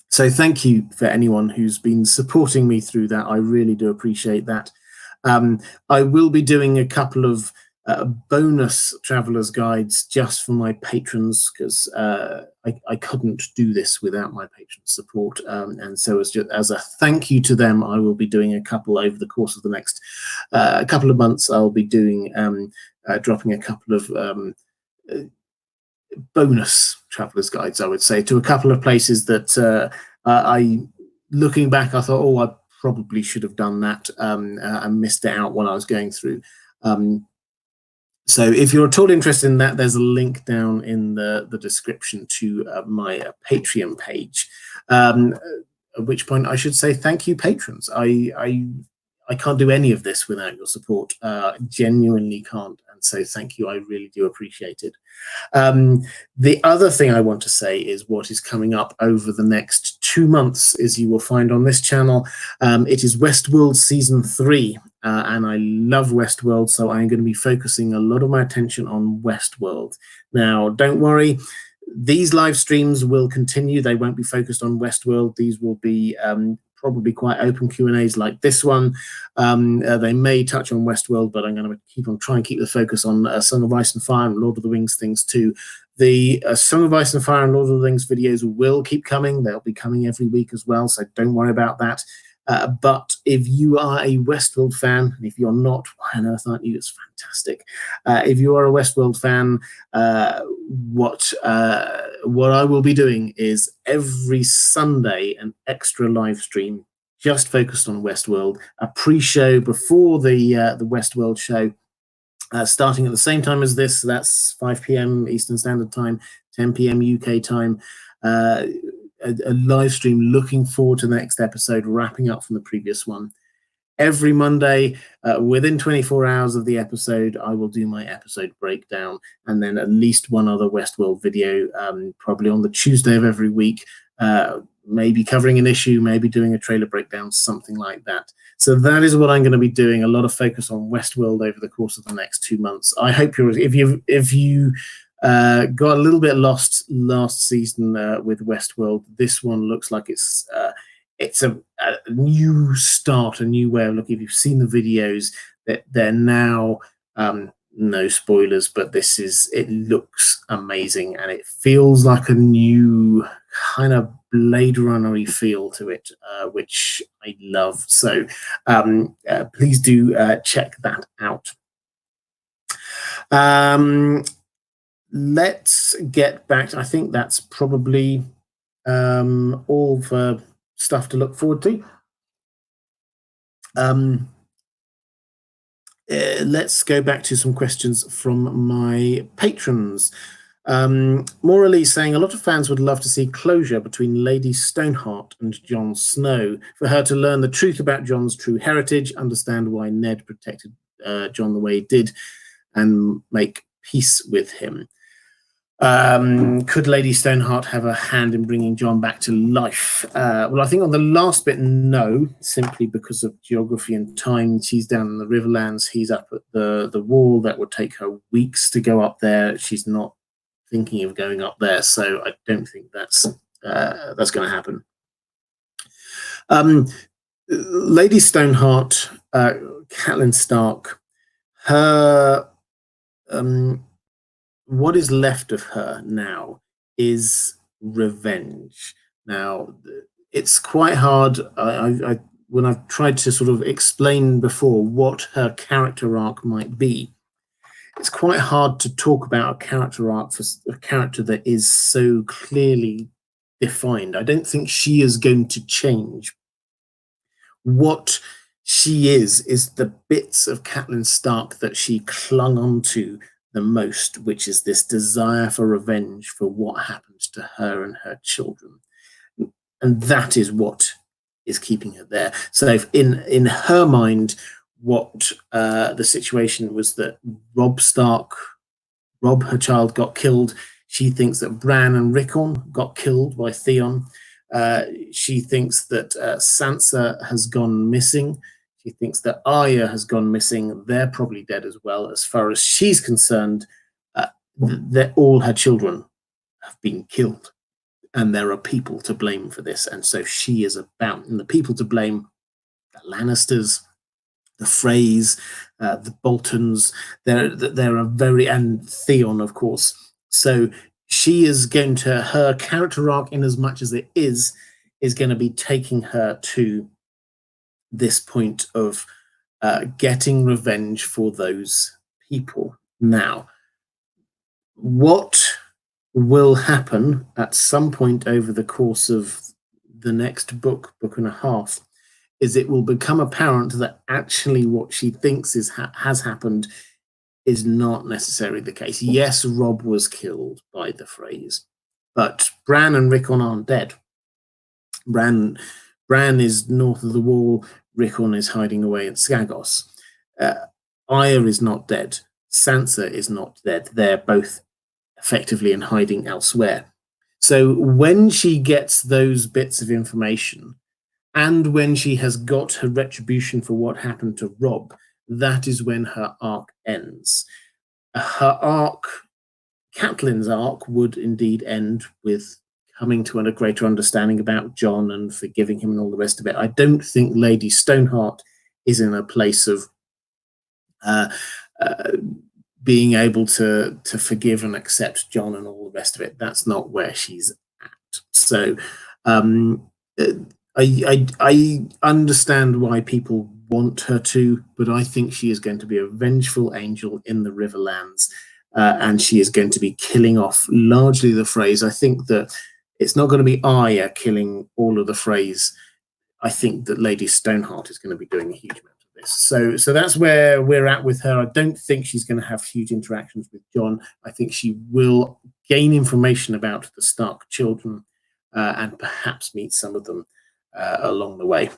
So thank you for anyone who's been supporting me through that. I really do appreciate that. I will be doing a couple of bonus Traveler's Guides just for my patrons, because I couldn't do this without my patron support. And so as a thank you to them, I will be doing a couple over the course of the next couple of months. I'll be doing dropping a couple of bonus Traveler's Guides, I would say, to a couple of places that looking back, I thought, oh, I probably should have done that. I missed it out when I was going through. So if you're at all interested in that, there's a link down in the description to my Patreon page. At which point I should say thank you, patrons. I can't do any of this without your support. Genuinely can't. And so thank you. I really do appreciate it. The other thing I want to say is what is coming up over the next 2 months, as you will find on this channel. It is Westworld Season 3. And I love Westworld, so I'm going to be focusing a lot of my attention on Westworld. Now, don't worry. These live streams will continue. They won't be focused on Westworld. These will be probably quite open Q&As like this one. They may touch on Westworld, but I'm going to try and keep the focus on Song of Ice and Fire and Lord of the Rings things too. The Song of Ice and Fire and Lord of the Rings videos will keep coming. They'll be coming every week as well, so don't worry about that. But if you are a Westworld fan, and if you're not, why on earth aren't you? It's fantastic. If you are a Westworld fan, what I will be doing is every Sunday an extra live stream just focused on Westworld, a pre-show before the Westworld show, starting at the same time as this. So that's 5 p.m. Eastern Standard Time, 10 p.m. UK time. A live stream looking forward to the next episode, wrapping up from the previous one. Every Monday, within 24 hours of the episode, I will do my episode breakdown, and then at least one other Westworld video, probably on the Tuesday of every week, maybe covering an issue, maybe doing a trailer breakdown, something like that. So that is what I'm going to be doing, a lot of focus on Westworld over the course of the next 2 months. I hope if you got a little bit lost last season with Westworld, this one looks like it's a new start, a new way of looking. If you've seen the videos, that they're now no spoilers, but it looks amazing, and it feels like a new kind of Blade Runner-y feel to it, which I love. So please do check that out. Let's get back to, I think that's probably all the stuff to look forward to. Let's go back to some questions from my patrons. Morally saying a lot of fans would love to see closure between Lady Stoneheart and Jon Snow, for her to learn the truth about Jon's true heritage, understand why Ned protected Jon the way he did, and make peace with him. Could Lady Stoneheart have a hand in bringing Jon back to life? Well, I think on the last bit, no, simply because of geography and time. She's down in the Riverlands. He's up at the wall. That would take her weeks to go up there. She's not thinking of going up there, so I don't think that's going to happen. Lady Stoneheart, Catelyn Stark, her... what is left of her now is revenge. Now, it's quite hard. When I've tried to sort of explain before what her character arc might be, it's quite hard to talk about a character arc for a character that is so clearly defined. I don't think she is going to change. What she is the bits of Catelyn Stark that she clung onto the most, which is this desire for revenge for what happened to her and her children. And that is what is keeping her there. So if in her mind, what the situation was that Robb, her child, got killed. She thinks that Bran and Rickon got killed by Theon. She thinks that Sansa has gone missing. She thinks that Arya has gone missing. They're probably dead as well. As far as she's concerned, all her children have been killed. And there are people to blame for this. And so she is about, and the people to blame, the Lannisters, the Freys, the Boltons, there are very, and Theon, of course. So she is going to, her character arc, in as much as it is going to be taking her to this point of getting revenge for those people. Now, what will happen at some point over the course of the next book and a half, is it will become apparent that actually what she thinks has happened is not necessarily the case. Yes, Robb was killed by the Freys, but Bran and Rickon aren't dead. Bran is north of the wall. Rickon is hiding away at Skagos. Arya is not dead. Sansa is not dead. They're both effectively in hiding elsewhere. So when she gets those bits of information, and when she has got her retribution for what happened to Robb, that is when her arc ends. Her arc, Catelyn's arc, would indeed end with coming to a greater understanding about Jon and forgiving him and all the rest of it. I don't think Lady Stoneheart is in a place of being able to forgive and accept Jon and all the rest of it. That's not where she's at. So I understand why people want her to, but I think she is going to be a vengeful angel in the Riverlands, and she is going to be killing off largely the Freys. I think that it's not going to be Arya killing all of the Freys. I think that Lady Stoneheart is going to be doing a huge amount of this. So that's where we're at with her. I don't think she's going to have huge interactions with Jon. I think she will gain information about the Stark children and perhaps meet some of them along the way.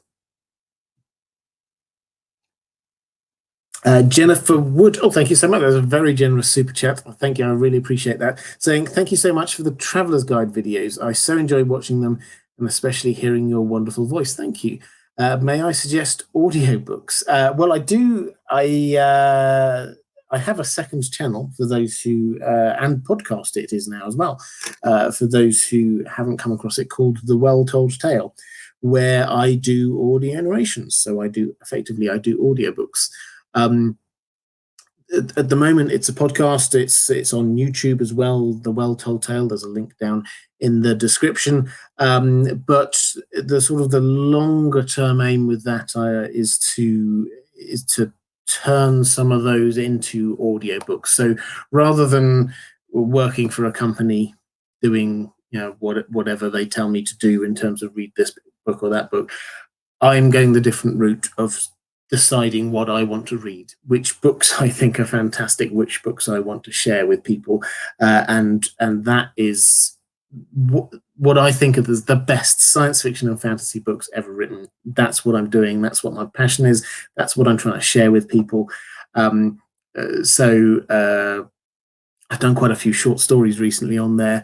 Jennifer Wood, thank you so much. That was a very generous super chat. Thank you, I really appreciate that. Saying, thank you so much for the Traveler's Guide videos. I so enjoy watching them, and especially hearing your wonderful voice. Thank you. May I suggest audiobooks? Well, I do. I have a second channel for those who, and podcast it is now as well, for those who haven't come across it, called The Well Told Tale, where I do audio narrations. So I do audiobooks. At the moment, it's a podcast. It's on YouTube as well. The Well Told Tale. There's a link down in the description. But the sort of the longer term aim with that is to turn some of those into audiobooks. So rather than working for a company doing whatever they tell me to do in terms of read this book or that book, I'm going the different route of deciding what I want to read, which books I think are fantastic, which books I want to share with people, and that is what I think of as the best science fiction and fantasy books ever written. That's what I'm doing. That's what my passion is. That's what I'm trying to share with people. So I've done quite a few short stories recently on there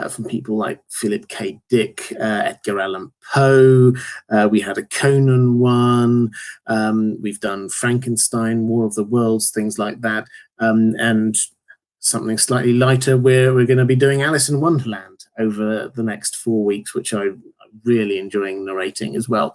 from people like Philip K. Dick, Edgar Allan Poe. We had a Conan one. We've done Frankenstein, War of the Worlds, things like that. And something slightly lighter, we're going to be doing Alice in Wonderland over the next 4 weeks, which I'm really enjoying narrating as well.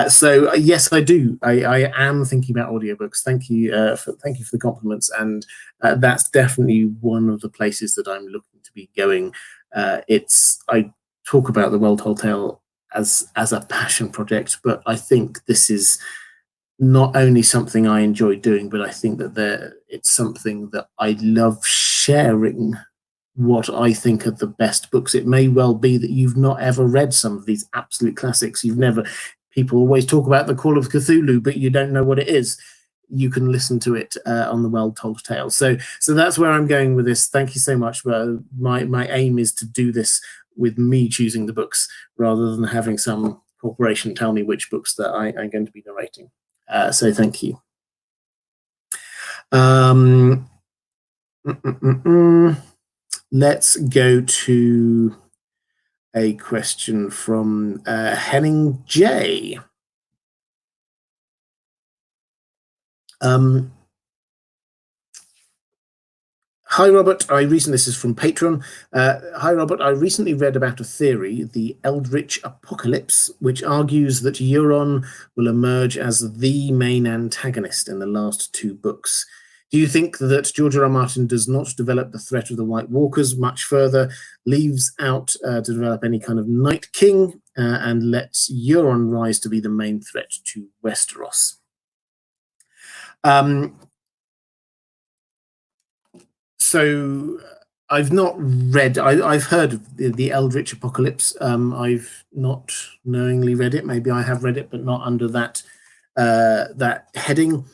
So yes, I do. I am thinking about audiobooks. Thank you for the compliments, and that's definitely one of the places that I'm looking to be going. I talk about the Well Told Tale as a passion project, but I think this is not only something I enjoy doing, but I think that it's something that I love sharing what I think are the best books. It may well be that you've not ever read some of these absolute classics. People always talk about the Call of Cthulhu, but you don't know what it is. You can listen to it on the Well Told Tale. So that's where I'm going with this. Thank you so much. My aim is to do this with me choosing the books rather than having some corporation tell me which books that I'm going to be narrating. So thank you. Let's go to a question from Henning J. Hi, Robert. This is from Patreon. Hi, Robert. I recently read about a theory, the Eldritch Apocalypse, which argues that Euron will emerge as the main antagonist in the last 2 books. Do you think that George R. R. Martin does not develop the threat of the White Walkers much further, leaves out to develop any kind of Night King, and lets Euron rise to be the main threat to Westeros? So I've not read. I've heard of the Eldritch Apocalypse. I've not knowingly read it. Maybe I have read it, but not under that heading.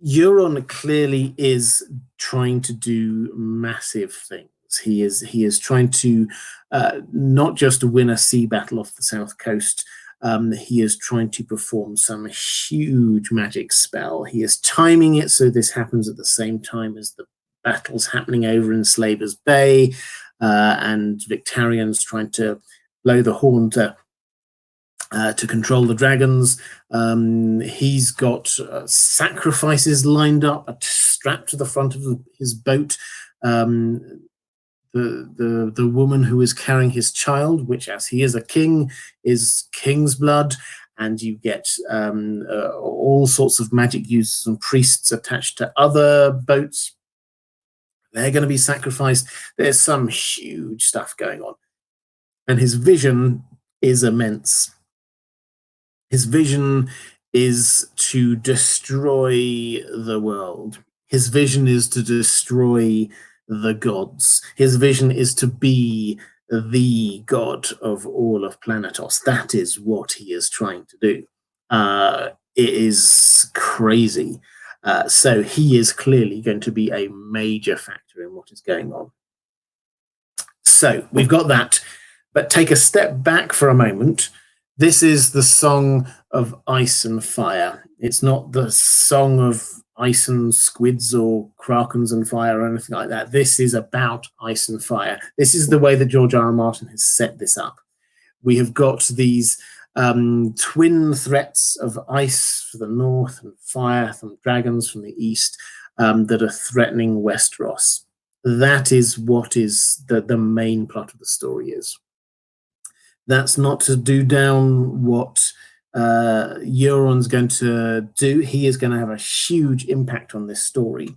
Euron clearly is trying to do massive things. He is trying to not just win a sea battle off the south coast. He is trying to perform some huge magic spell. He is timing it so this happens at the same time as the battles happening over in Slaver's Bay, and Victarion's trying to blow the horn to control the dragons. He's got sacrifices lined up, strapped to the front of his boat. The woman who is carrying his child, which, as he is a king, is king's blood, and you get all sorts of magic users and priests attached to other boats. They're going to be sacrificed. There's some huge stuff going on, and his vision is immense. His vision is to destroy the world. His vision is to destroy the gods. His vision is to be the god of all of Planetos. That is what he is trying to do. It is crazy. So he is clearly going to be a major factor in what is going on. So we've got that. But take a step back for a moment. This is the song of ice and fire. It's not the song of ice and squids or krakens and fire or anything like that. This is about ice and fire. This is the way that George R. R. Martin has set this up. We have got these twin threats of ice for the north and fire from dragons from the east that are threatening Westeros. That is what is the main plot of the story is. That's not to do down what Euron's going to do. He is going to have a huge impact on this story.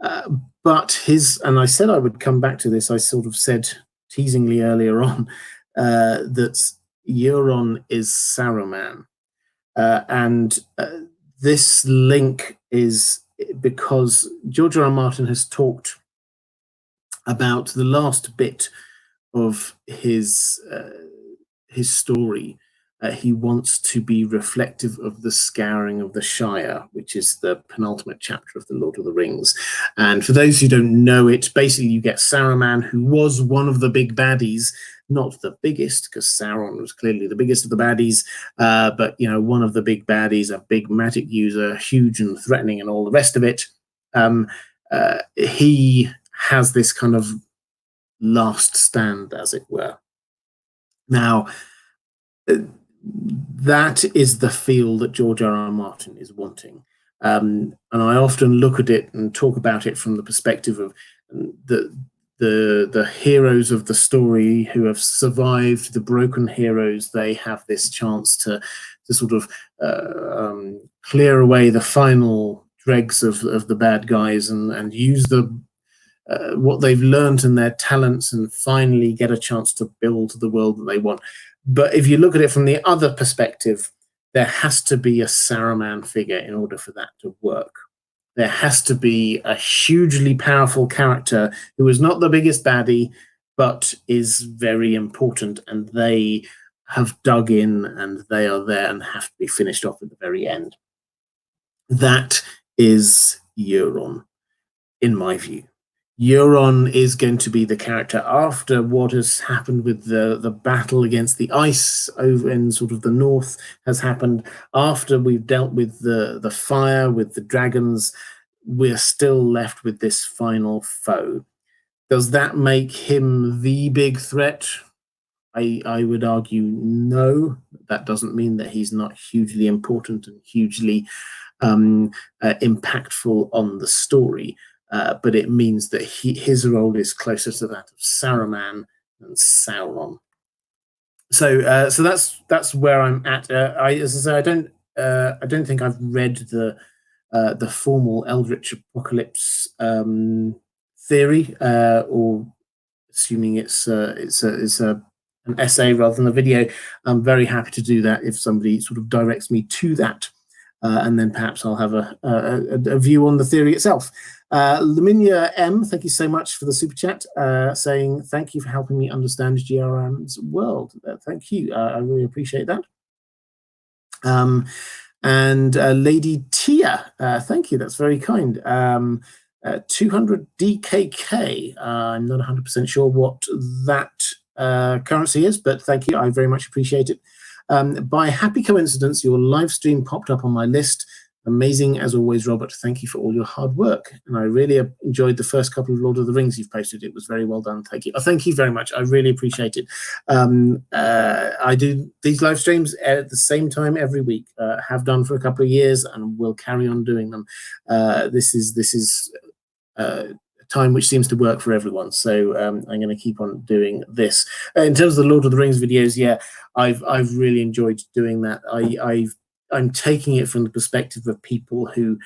But and I said I would come back to this, I sort of said teasingly earlier on, that Euron is Saruman. And this link is because George R. R. Martin has talked about the last bit of his story. He wants to be reflective of the scouring of the Shire, which is the penultimate chapter of The Lord of the Rings. And for those who don't know it, basically you get Saruman, who was one of the big baddies, not the biggest, because Sauron was clearly the biggest of the baddies, but one of the big baddies, a big magic user, huge and threatening and all the rest of it. He has this kind of last stand, as it were. Now, that is the feel that George R. R. Martin is wanting. And I often look at it and talk about it from the perspective of the heroes of the story who have survived, the broken heroes. They have this chance to sort of clear away the final dregs of the bad guys and use what they've learned and their talents and finally get a chance to build the world that they want. But if you look at it from the other perspective, there has to be a Saruman figure in order for that to work. There has to be a hugely powerful character who is not the biggest baddie, but is very important, and they have dug in and they are there and have to be finished off at the very end. That is Euron, in my view. Euron is going to be the character after what has happened with the battle against the ice over in sort of the north has happened. After we've dealt with the fire, with the dragons, we're still left with this final foe. Does that make him the big threat? I would argue no. That doesn't mean that he's not hugely important and hugely impactful on the story. But it means that his role is closer to that of Saruman than Sauron. So that's where I'm at. As I say, I don't think I've read the formal Eldritch Apocalypse theory, or assuming it's an essay rather than a video. I'm very happy to do that if somebody sort of directs me to that. And then perhaps I'll have a view on the theory itself. Laminia M, thank you so much for the super chat, saying thank you for helping me understand GRM's world. Thank you, I really appreciate that. And Lady Tia, thank you, that's very kind. 200 DKK, I'm not 100% sure what that currency is, but thank you, I very much appreciate it. By happy coincidence, your live stream popped up on my list. Amazing as always, Robert. Thank you for all your hard work. And I really enjoyed the first couple of Lord of the Rings you've posted. It was very well done. Thank you. Thank you very much. I really appreciate it. I do these live streams at the same time every week. Have done for a couple of years and will carry on doing them. This is time which seems to work for everyone, so I'm going to keep on doing this. In terms of the Lord of the Rings videos, yeah, I've really enjoyed doing that. I'm taking it from the perspective of people who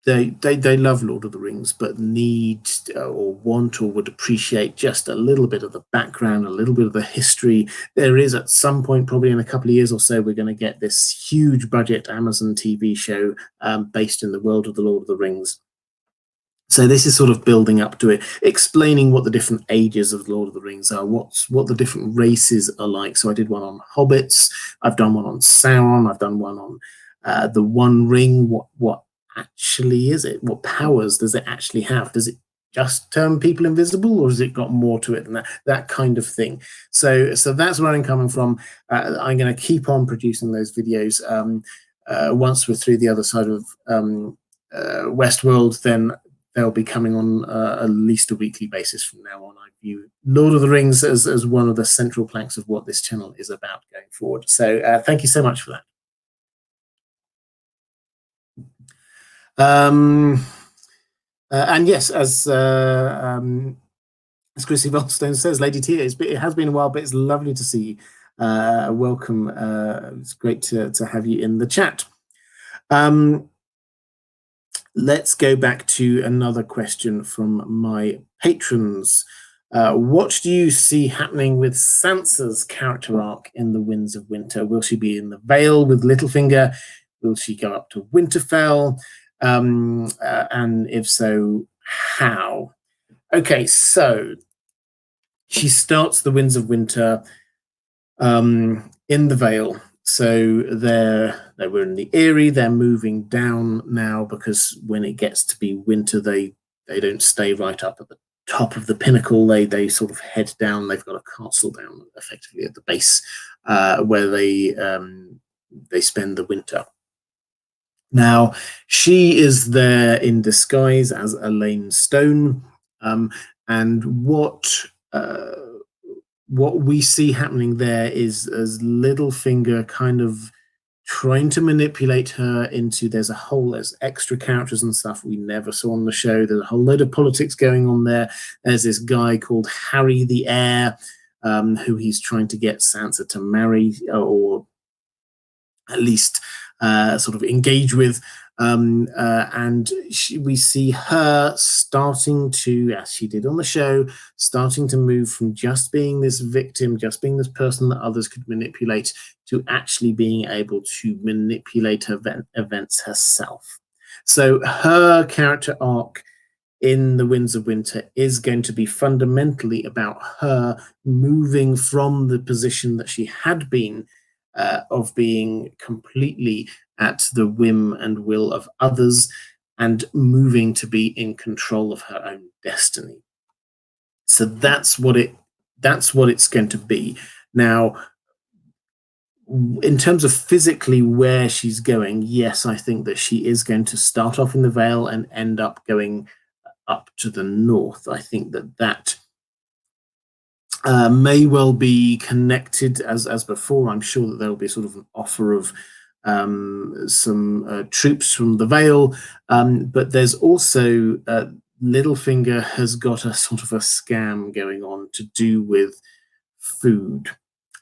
they love Lord of the Rings, but need or want or would appreciate just a little bit of the background, a little bit of the history. There is at some point, probably in a couple of years or so, we're going to get this huge budget Amazon TV show based in the world of the Lord of the Rings. So this is sort of building up to it, explaining what the different ages of Lord of the Rings are, what the different races are like. So I did one on hobbits, I've done one on Sauron, I've done one on the One Ring. What actually is it? What powers does it actually have? Does it just turn people invisible, or has it got more to it than that? That kind of thing. So that's where I'm coming from. I'm going to keep on producing those videos. Once we're through the other side of Westworld, then they'll be coming on at least a weekly basis from now on. I view Lord of the Rings as one of the central planks of what this channel is about going forward. So thank you so much for that. And yes, as Chrissy Volstone says, Lady Tia, it has been a while, but it's lovely to see you. Welcome. It's great to have you in the chat. Let's go back to another question from my patrons. What do you see happening with Sansa's character arc in the Winds of Winter? Will she be in the Vale with Littlefinger? Will she go up to Winterfell? And if so, how? Okay, so she starts the Winds of Winter in the Vale. So they were in the Eyrie. They're moving down now because when it gets to be winter, they don't stay right up at the top of the pinnacle. They sort of head down. They've got a castle down effectively at the base where they spend the winter. Now she is there in disguise as Elaine Stone, and what we see happening there is as Littlefinger kind of trying to manipulate her into there's extra characters and stuff we never saw on the show. There's a whole load of politics going on there. There's this guy called Harry the Heir, who he's trying to get Sansa to marry or at least sort of engage with. And we see her starting to, as she did on the show, starting to move from just being this victim, just being this person that others could manipulate, to actually being able to manipulate events herself. So her character arc in the Winds of Winter is going to be fundamentally about her moving from the position that she had been of being completely at the whim and will of others and moving to be in control of her own destiny. So that's what it's going to be. Now, in terms of physically where she's going, yes, I think that she is going to start off in the Vale and end up going up to the north. I think that may well be connected as before. I'm sure that there will be sort of an offer of some troops from the Vale, but there's also Littlefinger has got a sort of a scam going on to do with food.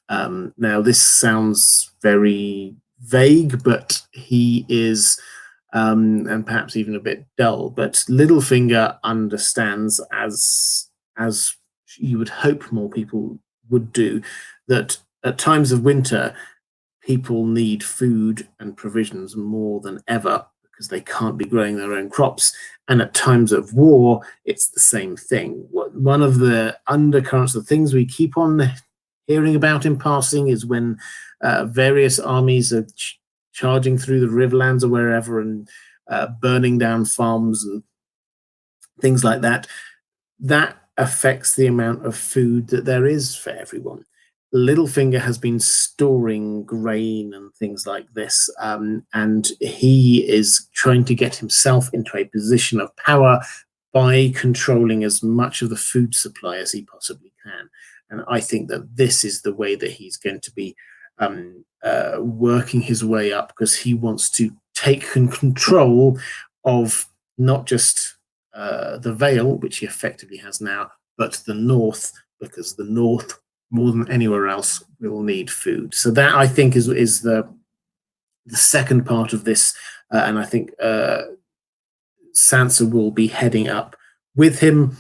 Now this sounds very vague, but he is and perhaps even a bit dull, but Littlefinger understands, as you would hope more people would do, that at times of winter people need food and provisions more than ever because they can't be growing their own crops. And at times of war, it's the same thing. One of the undercurrents, the things we keep on hearing about in passing, is when various armies are charging through the riverlands or wherever and burning down farms and things like that. That affects the amount of food that there is for everyone. Littlefinger has been storing grain and things like this, and he is trying to get himself into a position of power by controlling as much of the food supply as he possibly can. And I think that this is the way that he's going to be working his way up, because he wants to take control of not just the Vale, which he effectively has now, but the North, because the North, more than anywhere else, will need food. So that, I think, is the second part of this, and I think Sansa will be heading up with him.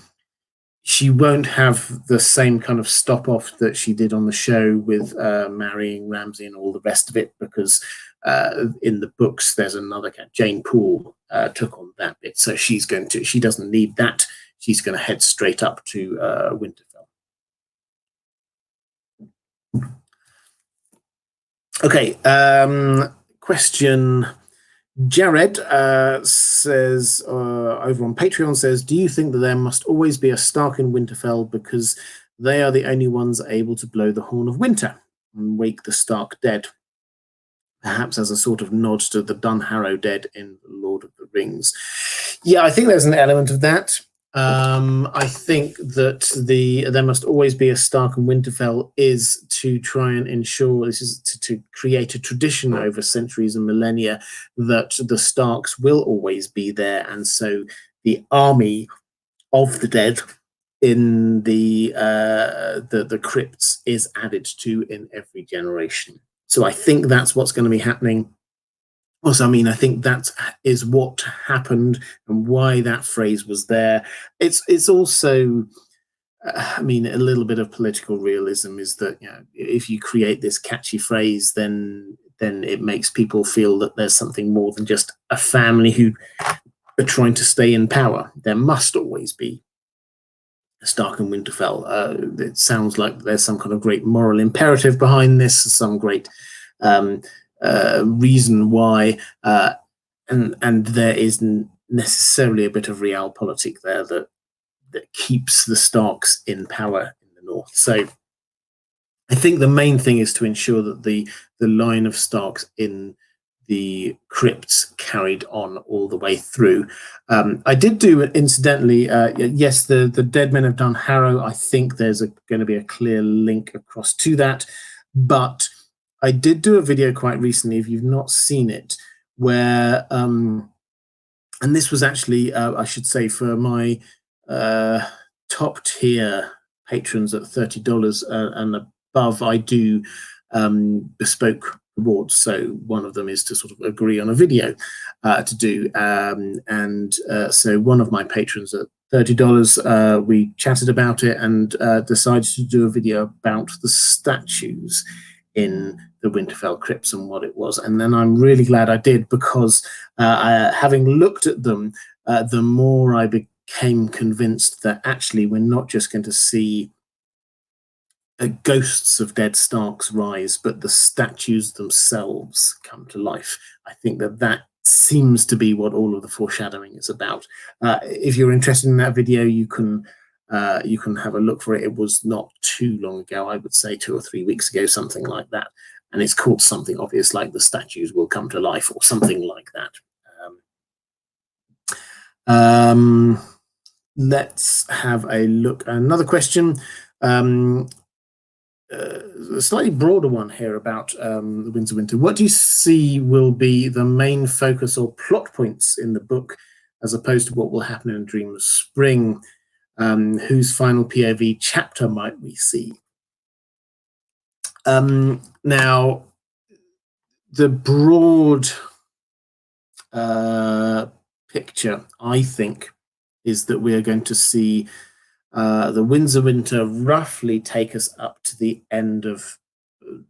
She won't have the same kind of stop off that she did on the show with marrying Ramsay and all the rest of it, because in the books there's another Jane Poole took on that bit, so she doesn't need that. She's going to head straight up to Winterfell. Okay, question. Jared says over on Patreon, says, do you think that there must always be a Stark in Winterfell because they are the only ones able to blow the horn of winter and wake the Stark dead? Perhaps as a sort of nod to the Dunharrow dead in Lord of the Rings. Yeah, I think there's an element of that. I think that there must always be a Stark in Winterfell is to try and ensure, this is to create a tradition over centuries and millennia, that the Starks will always be there, and so the army of the dead in the crypts is added to in every generation. So I think that's what's going to be happening. Also, I mean, I think that is what happened and why that phrase was there. It's also, I mean, a little bit of political realism is that, you know, if you create this catchy phrase, then it makes people feel that there's something more than just a family who are trying to stay in power. There must always be Stark and Winterfell. It sounds like there's some kind of great moral imperative behind this, some great um, reason why, and there isn't necessarily a bit of realpolitik there that keeps the Starks in power in the north. So I think the main thing is to ensure that the line of Starks in the crypts carried on all the way through. I did do, incidentally, yes, the Dead Men have done Harrow. I think there's going to be a clear link across to that. But I did do a video quite recently, if you've not seen it, where, and this was actually, I should say, for my top tier patrons at $30 and above, I do bespoke rewards. So one of them is to sort of agree on a video to do. So one of my patrons at $30, we chatted about it and decided to do a video about the statues in the Winterfell crypts and what it was. And then I'm really glad I did, because having looked at them, the more I became convinced that actually we're not just going to see ghosts of dead Starks rise, but the statues themselves come to life. I think that seems to be what all of the foreshadowing is about. If you're interested in that video, you can have a look for it. It was not too long ago, I would say 2 or 3 weeks ago, something like that. And it's called something obvious like The Statues Will Come to Life or something like that. Let's have a look. Another question. A slightly broader one here about the Winds of Winter. What do you see will be the main focus or plot points in the book, as opposed to what will happen in Dream of Spring? Whose final POV chapter might we see? Now, the broad picture, I think, is that we are going to see the Winds of Winter roughly take us up to the end of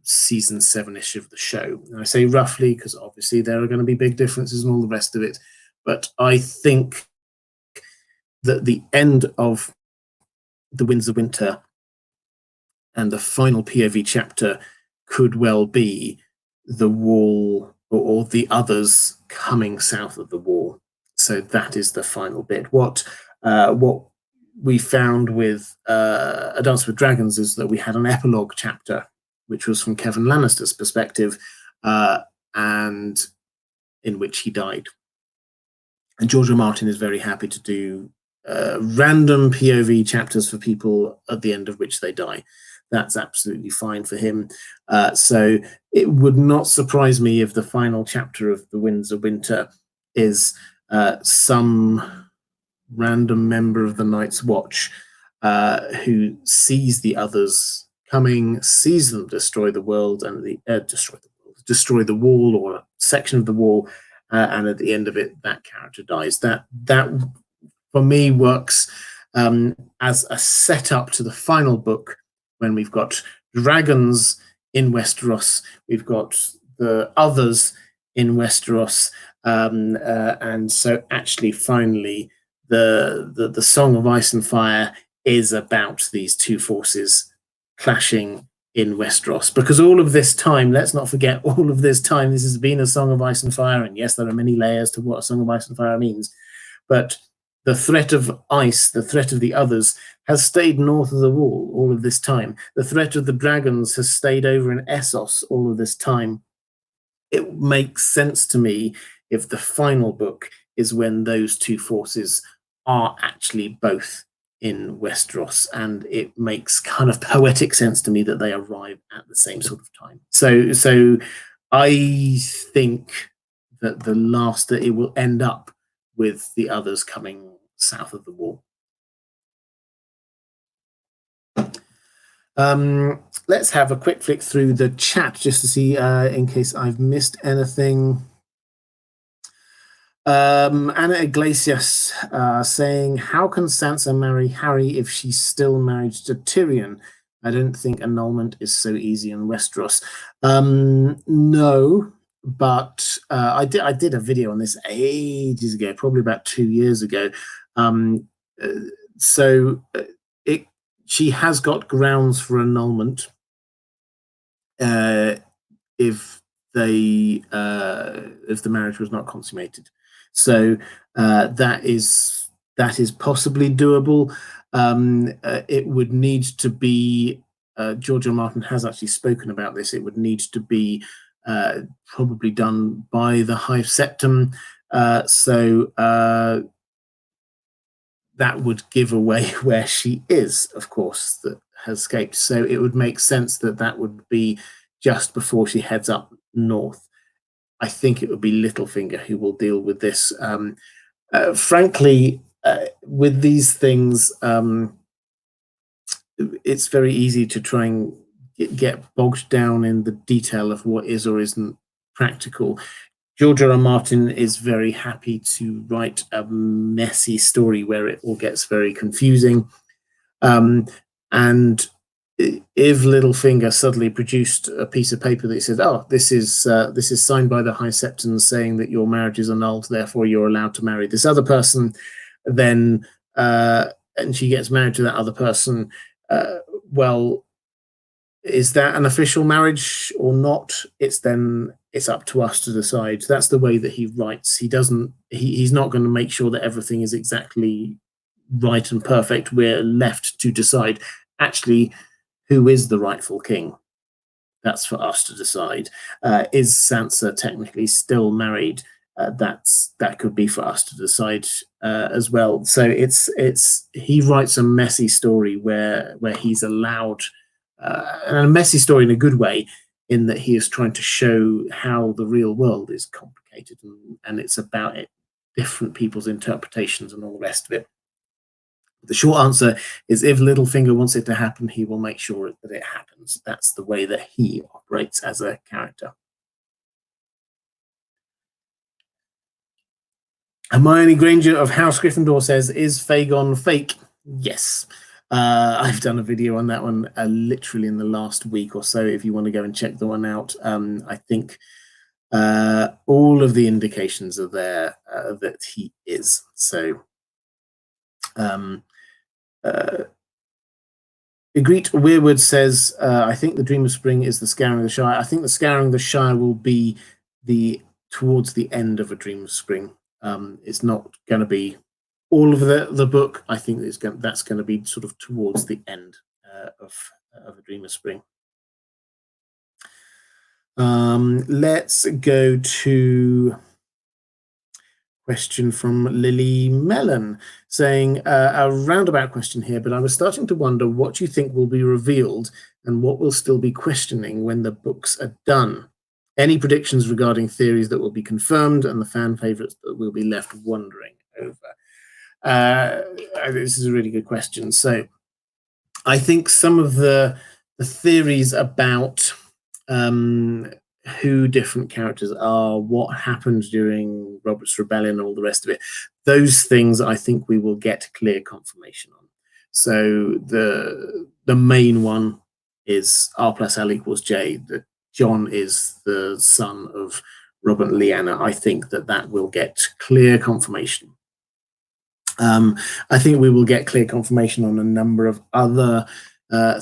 season 7-ish of the show. And I say roughly because obviously there are going to be big differences and all the rest of it. But I think that the end of the Winds of Winter and the final POV chapter could well be the wall or the others coming south of the wall. So that is the final bit. What we found with A Dance with Dragons is that we had an epilogue chapter, which was from Kevin Lannister's perspective, and in which he died. And George R. R. Martin is very happy to do random POV chapters for people at the end of which they die. That's absolutely fine for him. So it would not surprise me if the final chapter of The Winds of Winter is some random member of the Night's Watch who sees the others coming, sees them destroy the world and destroy the wall or a section of the wall, and at the end of it, that character dies. That for me works as a setup to the final book, when we've got dragons in Westeros, we've got the others in Westeros, and so actually finally the Song of Ice and Fire is about these two forces clashing in Westeros. Because all of this time, let's not forget, all of this time, this has been a Song of Ice and Fire, and yes, there are many layers to what a Song of Ice and Fire means, but the threat of ice, the threat of the others, has stayed north of the wall all of this time. The threat of the dragons has stayed over in Essos all of this time. It makes sense to me if the final book is when those two forces are actually both in Westeros, and it makes kind of poetic sense to me that they arrive at the same sort of time. So I think that it will end up with the others coming south of the wall. Let's have a quick flick through the chat just to see in case I've missed anything. Anna Iglesias saying, how can Sansa marry Harry if she's still married to Tyrion? I don't think annulment is so easy in Westeros. No, but I did a video on this ages ago, probably about 2 years ago. So she has got grounds for annulment if the marriage was not consummated. So that is possibly doable. It would need to be. George R. R. Martin has actually spoken about this. It would need to be probably done by the High Septon. That would give away where she is, of course, that has escaped. So it would make sense that that would be just before she heads up north. I think it would be Littlefinger who will deal with this. Frankly, with these things, it's very easy to try and get bogged down in the detail of what is or isn't practical. George R. R. Martin is very happy to write a messy story where it all gets very confusing. And if Littlefinger suddenly produced a piece of paper that said, "Oh, this is signed by the High Septon saying that your marriage is annulled, therefore you're allowed to marry this other person," then and she gets married to that other person, well, is that an official marriage or not? It's up to us to decide. That's the way that he writes. He's not going to make sure that everything is exactly right and perfect. We're left to decide, actually, who is the rightful king. That's for us to decide. Is Sansa technically still married? That could be for us to decide as well. So he writes a messy story where he's allowed, and a messy story in a good way, in that he is trying to show how the real world is complicated, and it's about different people's interpretations and all the rest of it. The short answer is, if Littlefinger wants it to happen, he will make sure that it happens. That's the way that he operates as a character. Hermione Granger of House Gryffindor says, is Fagan fake? Yes. I've done a video on that one literally in the last week or so. If you want to go and check the one out, I think all of the indications are there that he is. So, Egret Weirwood says, I think the Dream of Spring is the Scouring of the Shire. I think the Scouring of the Shire will be towards the end of A Dream of Spring. It's not going to be all of the book. I think that's going to be sort of towards the end of A Dream of Spring. Let's go to question from Lily Mellon, saying a roundabout question here, but I was starting to wonder what you think will be revealed and what will still be questioning when the books are done. Any predictions regarding theories that will be confirmed and the fan favorites that will be left wondering over? This is a really good question. So I think some of the theories about who different characters are, what happened during Robert's Rebellion, all the rest of it, those things I think we will get clear confirmation on. So the main one is R plus L equals J, that John is the son of Robert and Lyanna. I think that will get clear confirmation. I think we will get clear confirmation on a number of other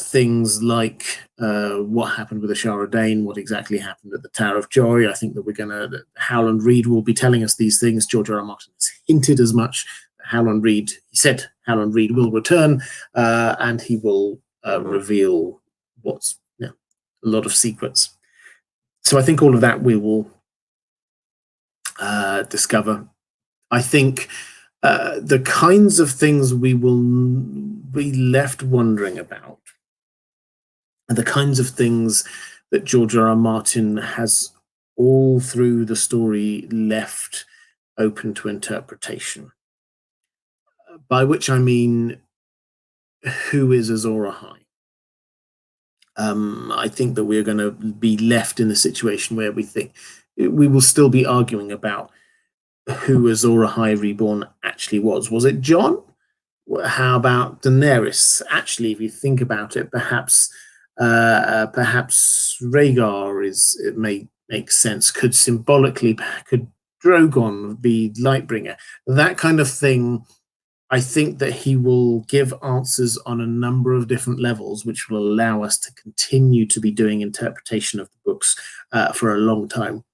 things, like what happened with the Shara Dane, what exactly happened at the Tower of Joy. I think that Howland Reed will be telling us these things. George R. R. Martin has hinted as much. He said Howland Reed will return, and he will reveal what's a lot of secrets. So I think all of that we will discover. I think the kinds of things we will be left wondering about, and the kinds of things that George R. R. Martin has all through the story left open to interpretation. By which I mean, who is Azor Ahai? I think that we're going to be left in a situation where we think we will still be arguing about who Azor Ahai Reborn actually was. Was it Jon? How about Daenerys? Actually, if you think about it, perhaps Rhaegar it may make sense. Could Drogon be Lightbringer? That kind of thing. I think that he will give answers on a number of different levels, which will allow us to continue to be doing interpretation of the books for a long time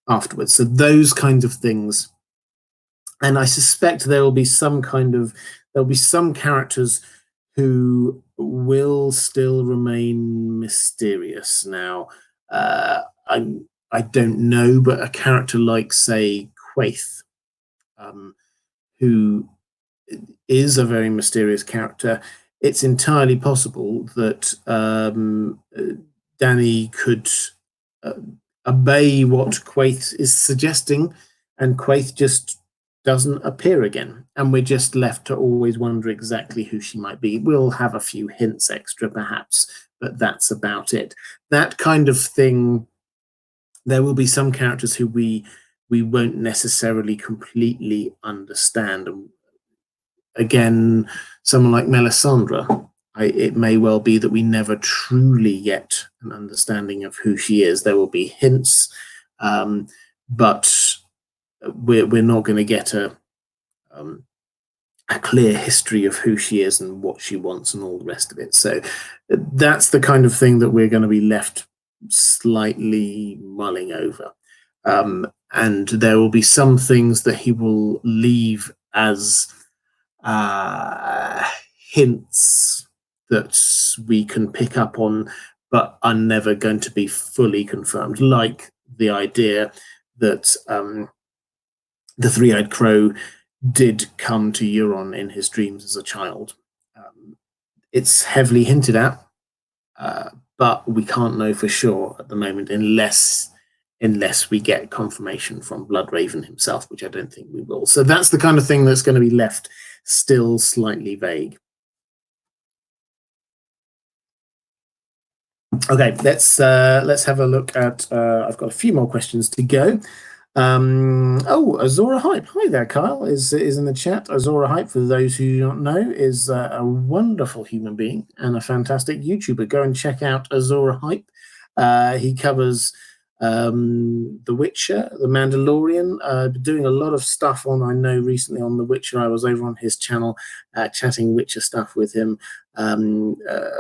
afterwards. So those kinds of things, and I suspect there'll be some characters who will still remain mysterious. Now, I don't know, but a character like, say, Quaithe, who is a very mysterious character, it's entirely possible that Dany could obey what Quaithe is suggesting, and Quaithe just doesn't appear again, and we're just left to always wonder exactly who she might be. We'll have a few hints extra, perhaps, but that's about it. That kind of thing. There will be some characters who we won't necessarily completely understand. Again, someone like Melisandre, it may well be that we never truly get an understanding of who she is. There will be hints, but we're not going to get a clear history of who she is and what she wants and all the rest of it. So that's the kind of thing that we're going to be left slightly mulling over. And there will be some things that he will leave as hints that we can pick up on, but are never going to be fully confirmed, like the idea that the Three-Eyed Crow did come to Euron in his dreams as a child. It's heavily hinted at, but we can't know for sure at the moment unless we get confirmation from Bloodraven himself, which I don't think we will. So that's the kind of thing that's going to be left still slightly vague. Okay, let's have a look at. I've got a few more questions to go. Azor Ahai. Hi there, Kyle. Is in the chat. Azor Ahai, for those who don't know, is a wonderful human being and a fantastic YouTuber. Go and check out Azor Ahai. He covers The Witcher, The Mandalorian, doing a lot of stuff on, I know recently on The Witcher. I was over on his channel chatting Witcher stuff with him. A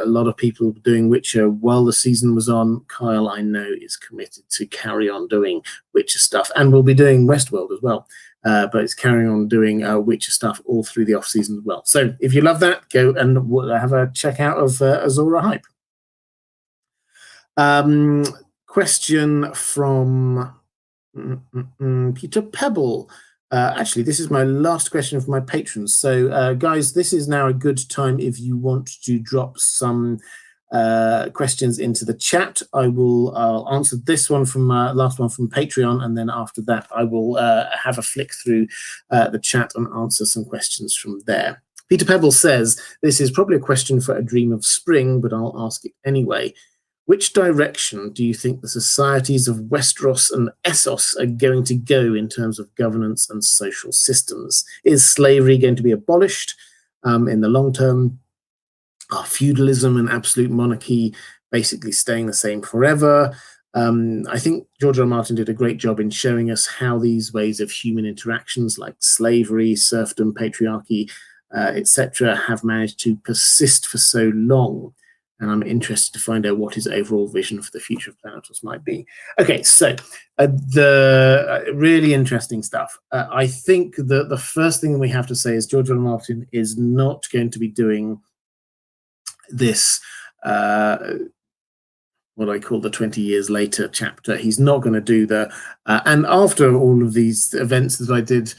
lot of people doing Witcher while the season was on. Kyle, I know, is committed to carry on doing Witcher stuff, and we'll be doing Westworld as well. But it's carrying on doing Witcher stuff all through the off season as well. So if you love that, go and have a check out of Azor Ahai. Question from Peter Pebble. Actually, this is my last question from my patrons. So, guys, this is now a good time if you want to drop some questions into the chat. I'll answer this one from last one from Patreon, and then after that, I will have a flick through the chat and answer some questions from there. Peter Pebble says, this is probably a question for A Dream of Spring, but I'll ask it anyway. Which direction do you think the societies of Westeros and Essos are going to go in terms of governance and social systems? Is slavery going to be abolished in the long term? Are feudalism and absolute monarchy basically staying the same forever? I think George R. R. Martin did a great job in showing us how these ways of human interactions like slavery, serfdom, patriarchy, etc., have managed to persist for so long. And I'm interested to find out what his overall vision for the future of Planetos might be. Okay, so the really interesting stuff. I think that the first thing we have to say is George R. R. Martin is not going to be doing this, what I call the 20 years later chapter. He's not going to do the, and after all of these events that I did,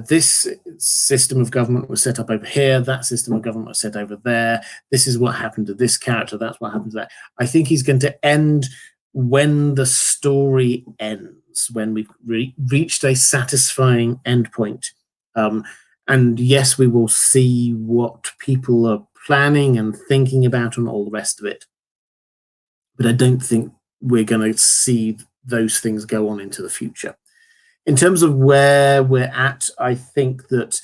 this system of government was set up over here, that system of government was set over there, this is what happened to this character, that's what happened to that. I think he's going to end when the story ends, when we've reached a satisfying endpoint. And yes, we will see what people are planning and thinking about and all the rest of it. but I don't think we're going to see those things go on into the future. In terms of where we're at, I think that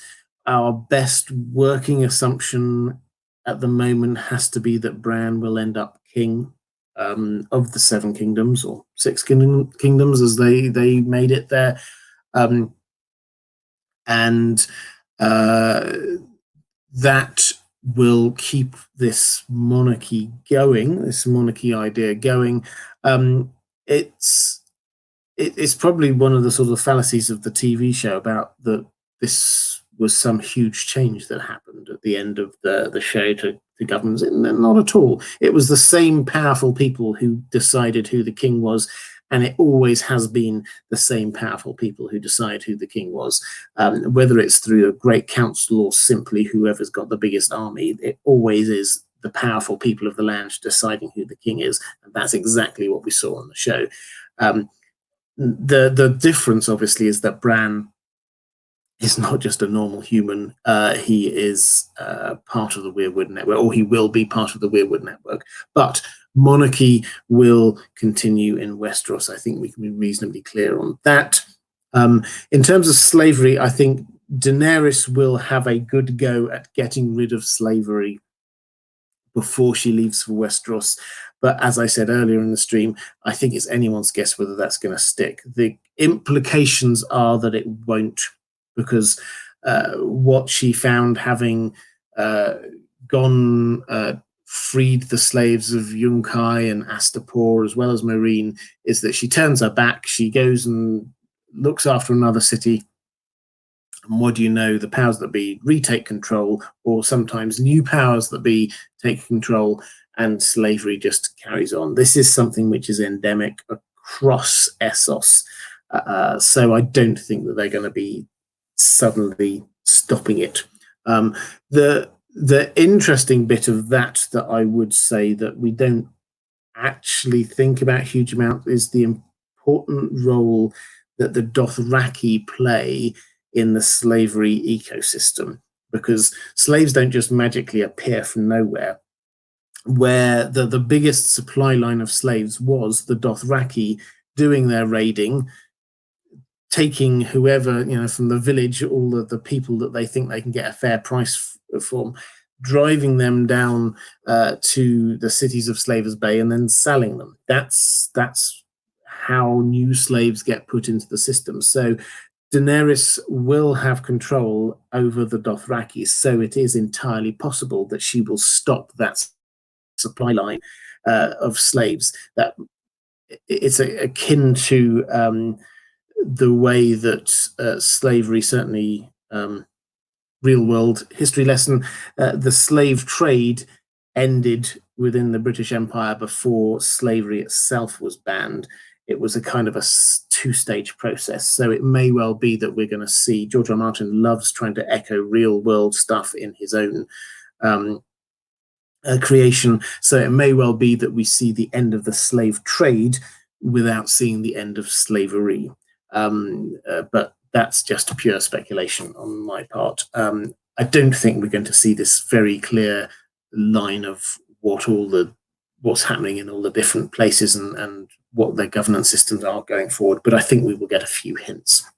our best working assumption at the moment has to be that Bran will end up king of the Seven Kingdoms, or Six Kingdoms as they made it there. And that will keep this monarchy going, this monarchy idea going. It's probably one of the sort of fallacies of the TV show about that this was some huge change that happened at the end of the show to governments. Not at all. It was the same powerful people who decided who the king was, and it always has been the same powerful people who decide who the king was. Whether it's through a great council or simply whoever's got the biggest army, it always is the powerful people of the land deciding who the king is, and that's exactly what we saw on the show. The difference, obviously, is that Bran is not just a normal human. He is part of the Weirwood network, or he will be part of the Weirwood network. But monarchy will continue in Westeros. I think we can be reasonably clear on that. In terms of slavery, I think Daenerys will have a good go at getting rid of slavery before she leaves for Westeros. But as I said earlier in the stream, I think it's anyone's guess whether that's going to stick. The implications are that it won't, because what she found, having freed the slaves of Yunkai and Astapor, as well as Meereen, is that she turns her back, she goes and looks after another city, and what do you know, the powers that be retake control, or sometimes new powers that be take control, and slavery just carries on. This is something which is endemic across Essos, so I don't think that they're going to be suddenly stopping it. The interesting bit of that I would say that we don't actually think about a huge amount is the important role that the Dothraki play in the slavery ecosystem, because slaves don't just magically appear from nowhere. Where the biggest supply line of slaves was the Dothraki doing their raiding, taking whoever, from the village, all of the people that they think they can get a fair price from, driving them down to the cities of Slavers Bay and then selling them. That's how new slaves get put into the system. So Daenerys will have control over the Dothraki, so it is entirely possible that she will stop that supply line of slaves. That it's akin to the way that slavery, certainly real world history lesson, the slave trade ended within the British Empire before slavery itself was banned. It was a kind of a two-stage process. So it may well be that we're going to see, George R. R. Martin loves trying to echo real world stuff in his own creation. So it may well be that we see the end of the slave trade without seeing the end of slavery. But that's just pure speculation on my part. I don't think we're going to see this very clear line of what's happening in all the different places and what their governance systems are going forward, but I think we will get a few hints.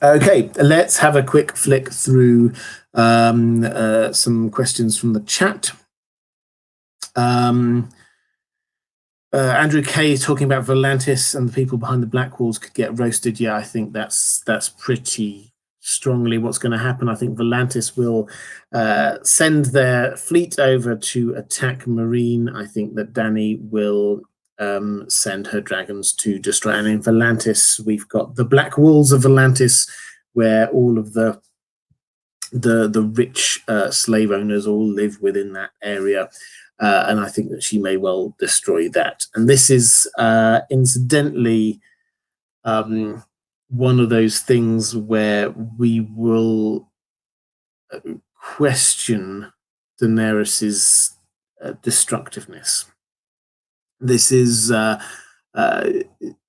Okay, let's have a quick flick through some questions from the chat. Andrew Kay is talking about Volantis and the people behind the Black Walls could get roasted. Yeah, I think that's pretty strongly what's going to happen. I think Volantis will send their fleet over to attack Meereen. I think that Dany will send her dragons to destroy. And in Volantis, we've got the Black Walls of Volantis, where all of the rich slave owners all live within that area. And I think that she may well destroy that. And this is, incidentally, one of those things where we will question Daenerys's destructiveness. This is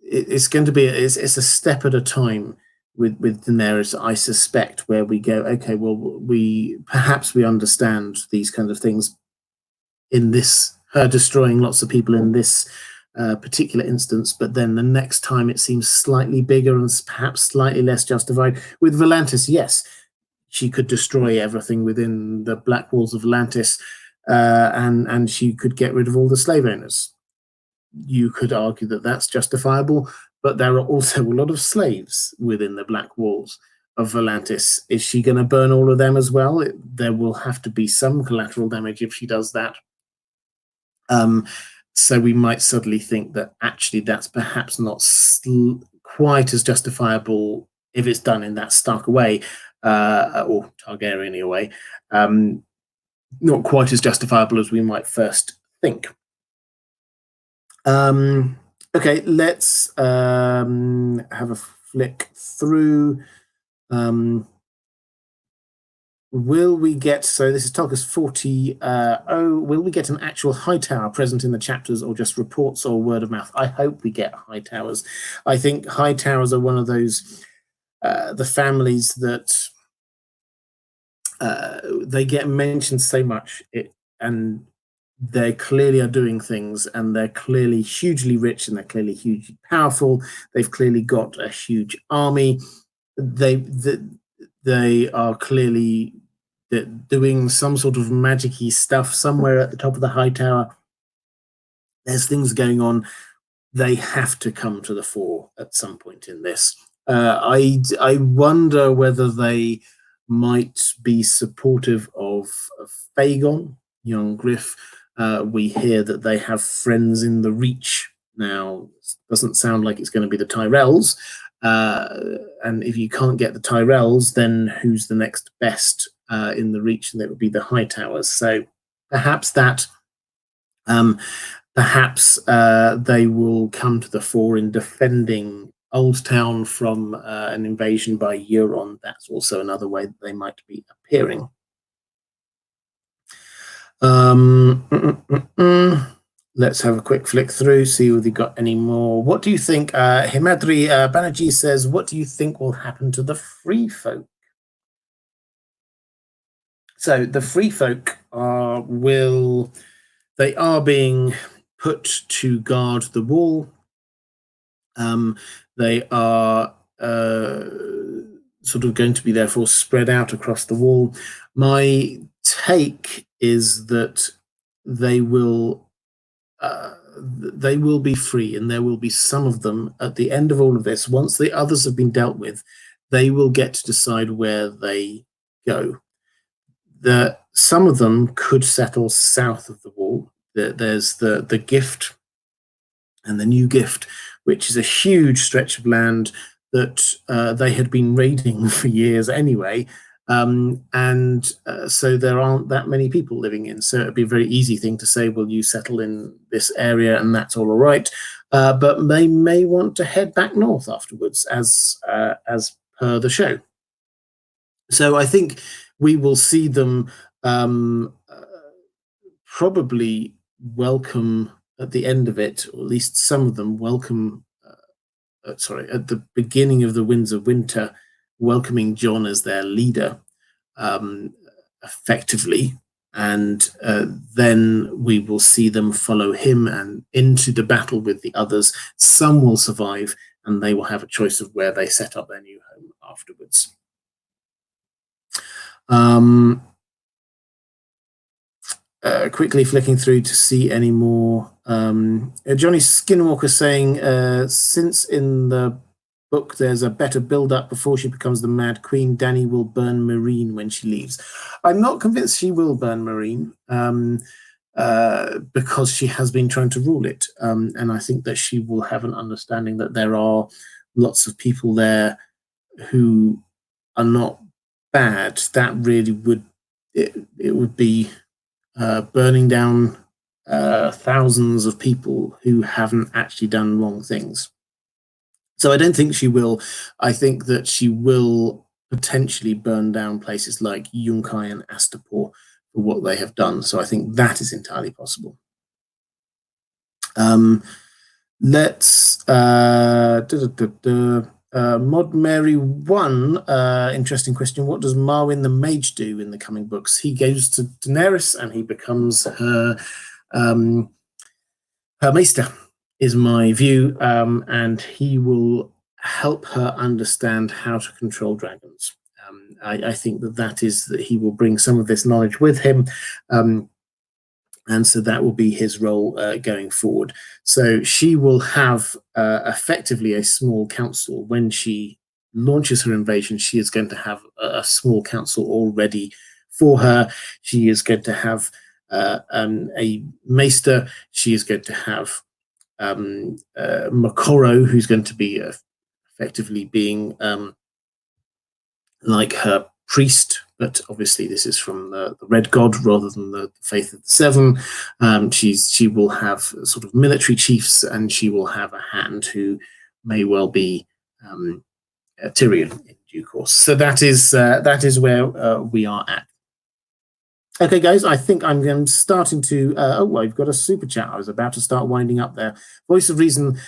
it's going to be it's a step at a time with Daenerys, I suspect, where we go, okay, well, we understand these kinds of things in this, her destroying lots of people in this particular instance, but then the next time it seems slightly bigger and perhaps slightly less justified. With Volantis, yes, she could destroy everything within the black walls of Volantis, and she could get rid of all the slave owners. You could argue that that's justifiable, but there are also a lot of slaves within the black walls of Volantis. Is she going to burn all of them as well? There will have to be some collateral damage if she does that. So we might suddenly think that actually that's perhaps not quite as justifiable if it's done in that Stark way, or Targaryen way. Not quite as justifiable as we might first think. Okay, let's have a flick through. Will we get, so this is Tulkas 40, will we get an actual high tower present in the chapters, or just reports or word of mouth? I hope we get high towers. I think high towers are one of those, the families that they get mentioned so much, and they clearly are doing things, and they're clearly hugely rich, and they're clearly hugely powerful. They've clearly got a huge army. They are clearly doing some sort of magic-y stuff somewhere at the top of the high tower. There's things going on. They have to come to the fore at some point in this. I wonder whether they might be supportive of Fagan, young Griff. We hear that they have friends in the Reach. Now, it doesn't sound like it's going to be the Tyrells. And if you can't get the Tyrells, then who's the next best in the Reach? And that would be the High Towers. So perhaps that, perhaps they will come to the fore in defending Old Town from an invasion by Euron. That's also another way that they might be appearing. Let's have a quick flick through, see if we've got any more. What do you think? Himadri Banerjee says, what do you think will happen to the free folk? So the free folk they are being put to guard the wall. They are sort of going to be therefore spread out across the wall. My take is that they will be free, and there will be some of them at the end of all of this. Once the others have been dealt with, they will get to decide where they go. Some of them could settle south of the wall. There's the Gift and the New Gift, which is a huge stretch of land that they had been raiding for years anyway. So there aren't that many people living in. So it'd be a very easy thing to say, well, you settle in this area and that's all right. But they may want to head back north afterwards, as per the show. So I think we will see them probably welcome at the end of it, or at least some of them welcome, at the beginning of the Winds of Winter, welcoming Jon as their leader, effectively, and then we will see them follow him and into the battle with the others. Some will survive, and they will have a choice of where they set up their new home afterwards. Quickly flicking through to see any more. Johnny Skinwalker saying, since in the book there's a better build-up before she becomes the Mad Queen, Dany will burn Meereen when she leaves. I'm not convinced she will burn Meereen, because she has been trying to rule it, and I think that she will have an understanding that there are lots of people there who are not bad. That really would be burning down thousands of people who haven't actually done wrong things. So I don't think she will. I think that she will potentially burn down places like Yunkai and Astapor for what they have done. So I think that is entirely possible. Let's Mod Mary 1, interesting question. What does Marwyn the Mage do in the coming books? He goes to Daenerys and he becomes her Maester, is my view, and he will help her understand how to control dragons. I think that he will bring some of this knowledge with him, and so that will be his role going forward. So she will have effectively a small council. When she launches her invasion, she is going to have a small council already for her. She is going to have a maester. She is going to have Makoro, who's going to be effectively being like her priest, but obviously this is from the Red God rather than the Faith of the Seven. She will have sort of military chiefs, and she will have a hand who may well be Tyrion in due course. So that is where we are at. Okay, guys, I think I'm starting to. I've got a super chat. I was about to start winding up there. Voice of Reason.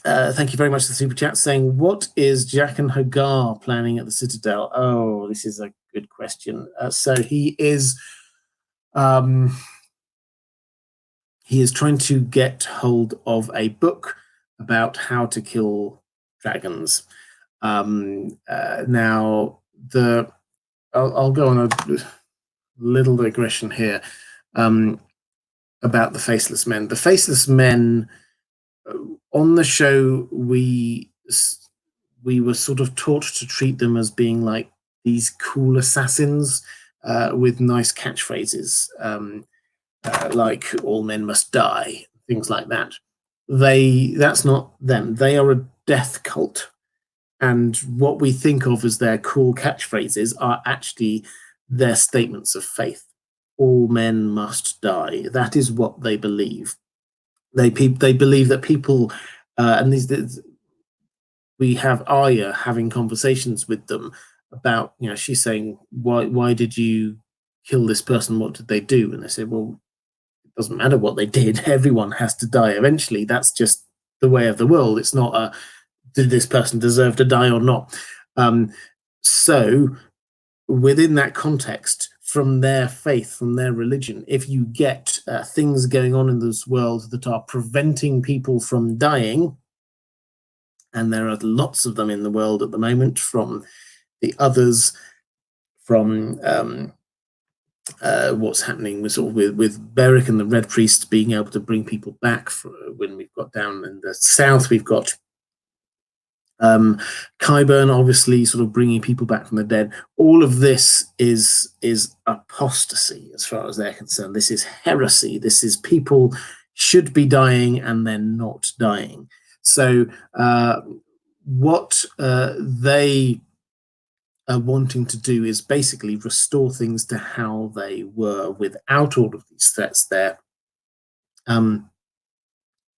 Thank you very much for the super chat, saying, what is Jack and Hegar planning at the Citadel? Oh, this is a good question. So he is trying to get hold of a book about how to kill dragons. Now, I'll go on a little digression here about the Faceless Men. The Faceless Men, on the show, we were sort of taught to treat them as being like these cool assassins with nice catchphrases, like "all men must die," things like that. That's not them. They are a death cult, and what we think of as their cool catchphrases are actually their statements of faith. All men must die. That is what they believe. They believe that people, and we have Arya having conversations with them about, she's saying, why did you kill this person? What did they do? And they say, well, it doesn't matter what they did. Everyone has to die eventually. That's just the way of the world. It's not did this person deserve to die or not? So within that context, from their faith, from their religion, if you get things going on in this world that are preventing people from dying, and there are lots of them in the world at the moment, from the others, from what's happening with Beric and the Red Priest being able to bring people back. When we've got down in the south, we've got Qyburn, obviously, sort of bringing people back from the dead. All of this is apostasy as far as they're concerned. This is heresy. This is people should be dying and they're not dying. So what they are wanting to do is basically restore things to how they were without all of these threats there.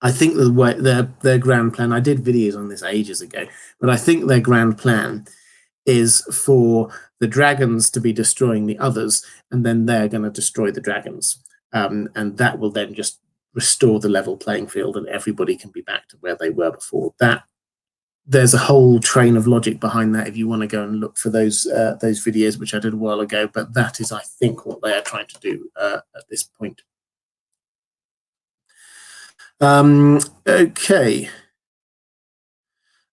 I think their grand plan, I did videos on this ages ago, but I think their grand plan is for the dragons to be destroying the others, and then they're going to destroy the dragons. And that will then just restore the level playing field, and everybody can be back to where they were before. There's a whole train of logic behind that if you want to go and look for those videos, which I did a while ago, but that is, I think, what they are trying to do at this point. Okay.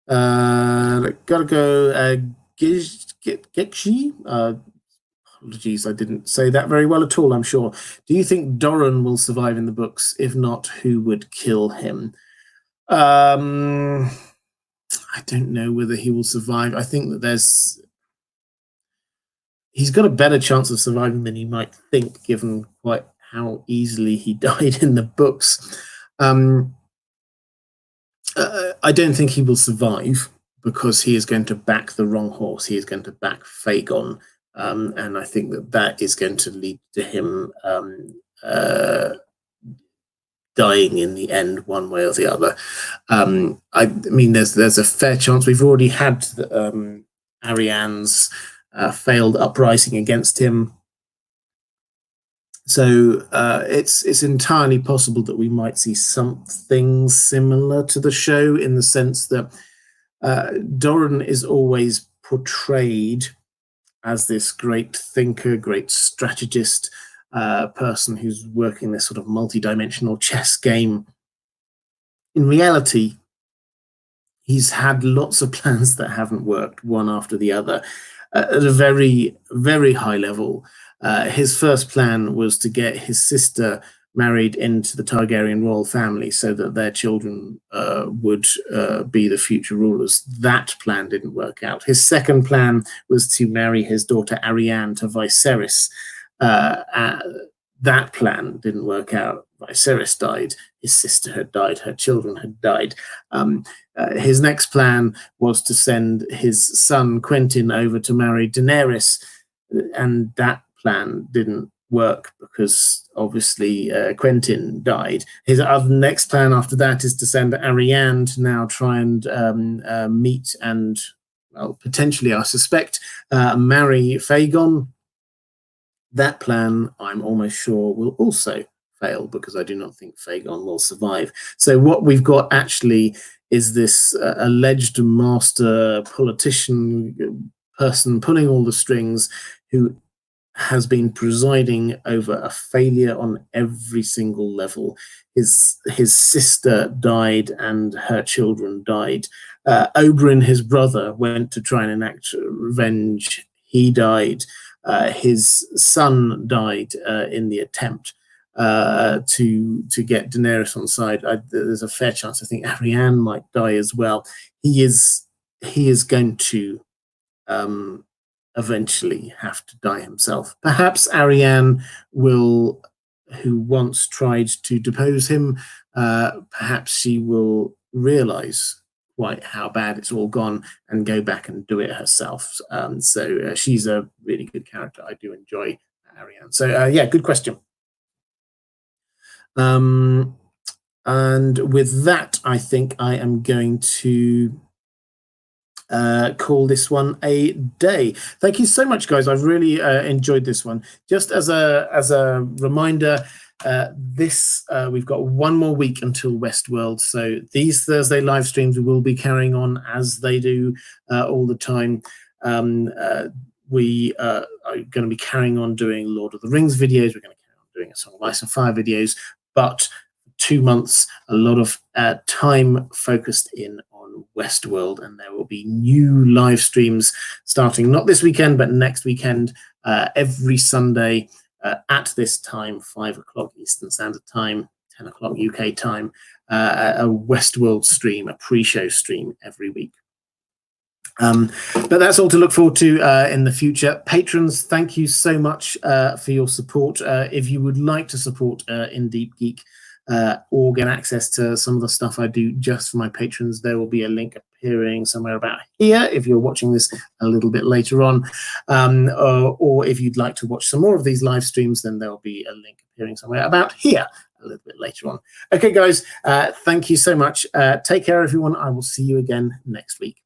Gotta go. Gekshi. Apologies, I didn't say that very well at all, I'm sure. Do you think Doran will survive in the books? If not, who would kill him? I don't know whether he will survive. I think that he's got a better chance of surviving than you might think, given quite how easily he died in the books. I don't think he will survive because he is going to back the wrong horse. He is going to back Fagon, and I think that is going to lead to him dying in the end, one way or the other. I mean, there's a fair chance. We've already had Ariane's failed uprising against him. So it's entirely possible that we might see something similar to the show, in the sense that Doran is always portrayed as this great thinker, great strategist, person who's working this sort of multi-dimensional chess game. In reality, he's had lots of plans that haven't worked, one after the other, at a very, very high level. His first plan was to get his sister married into the Targaryen royal family so that their children would be the future rulers. That plan didn't work out. His second plan was to marry his daughter Arianne to Viserys. That plan didn't work out. Viserys died, his sister had died, her children had died. His next plan was to send his son Quentyn over to marry Daenerys, and that plan didn't work because obviously Quentyn died. His next plan after that is to send Arianne to now try and meet and, well, potentially, I suspect, marry Fagan. That plan, I'm almost sure, will also fail because I do not think Fagan will survive. So what we've got actually is this alleged master politician person pulling all the strings who has been presiding over a failure on every single level. His sister died and her children died. Oberyn, his brother, went to try and enact revenge. He died. His son died in the attempt to get Daenerys on side. There's a fair chance I think Arianne might die as well. He is going to eventually have to die himself. Perhaps Arianne will, who once tried to depose him, perhaps she will realize quite how bad it's all gone and go back and do it herself. So she's a really good character. I do enjoy Arianne. So yeah, good question. And with that, I think I am going to call this one a day. Thank you so much, guys. I've really enjoyed this one. Just as a reminder, we've got one more week until Westworld, so these Thursday live streams will be carrying on as they do all the time. We are going to be carrying on doing Lord of the Rings videos. We're going to carry on doing a Song of Ice and Fire videos, but 2 months, a lot of time focused in on Westworld, and there will be new live streams starting not this weekend but next weekend, every Sunday at this time, 5 o'clock Eastern Standard Time, 10 o'clock UK time, a Westworld stream, a pre-show stream every week. But that's all to look forward to in the future. Patrons, thank you so much for your support. If you would like to support in Deep Geek or get access to some of the stuff I do just for my patrons, there will be a link appearing somewhere about here if you're watching this a little bit later on, or if you'd like to watch some more of these live streams, then there'll be a link appearing somewhere about here a little bit later on. Okay, guys, thank you so much. Take care, everyone. I will see you again next week.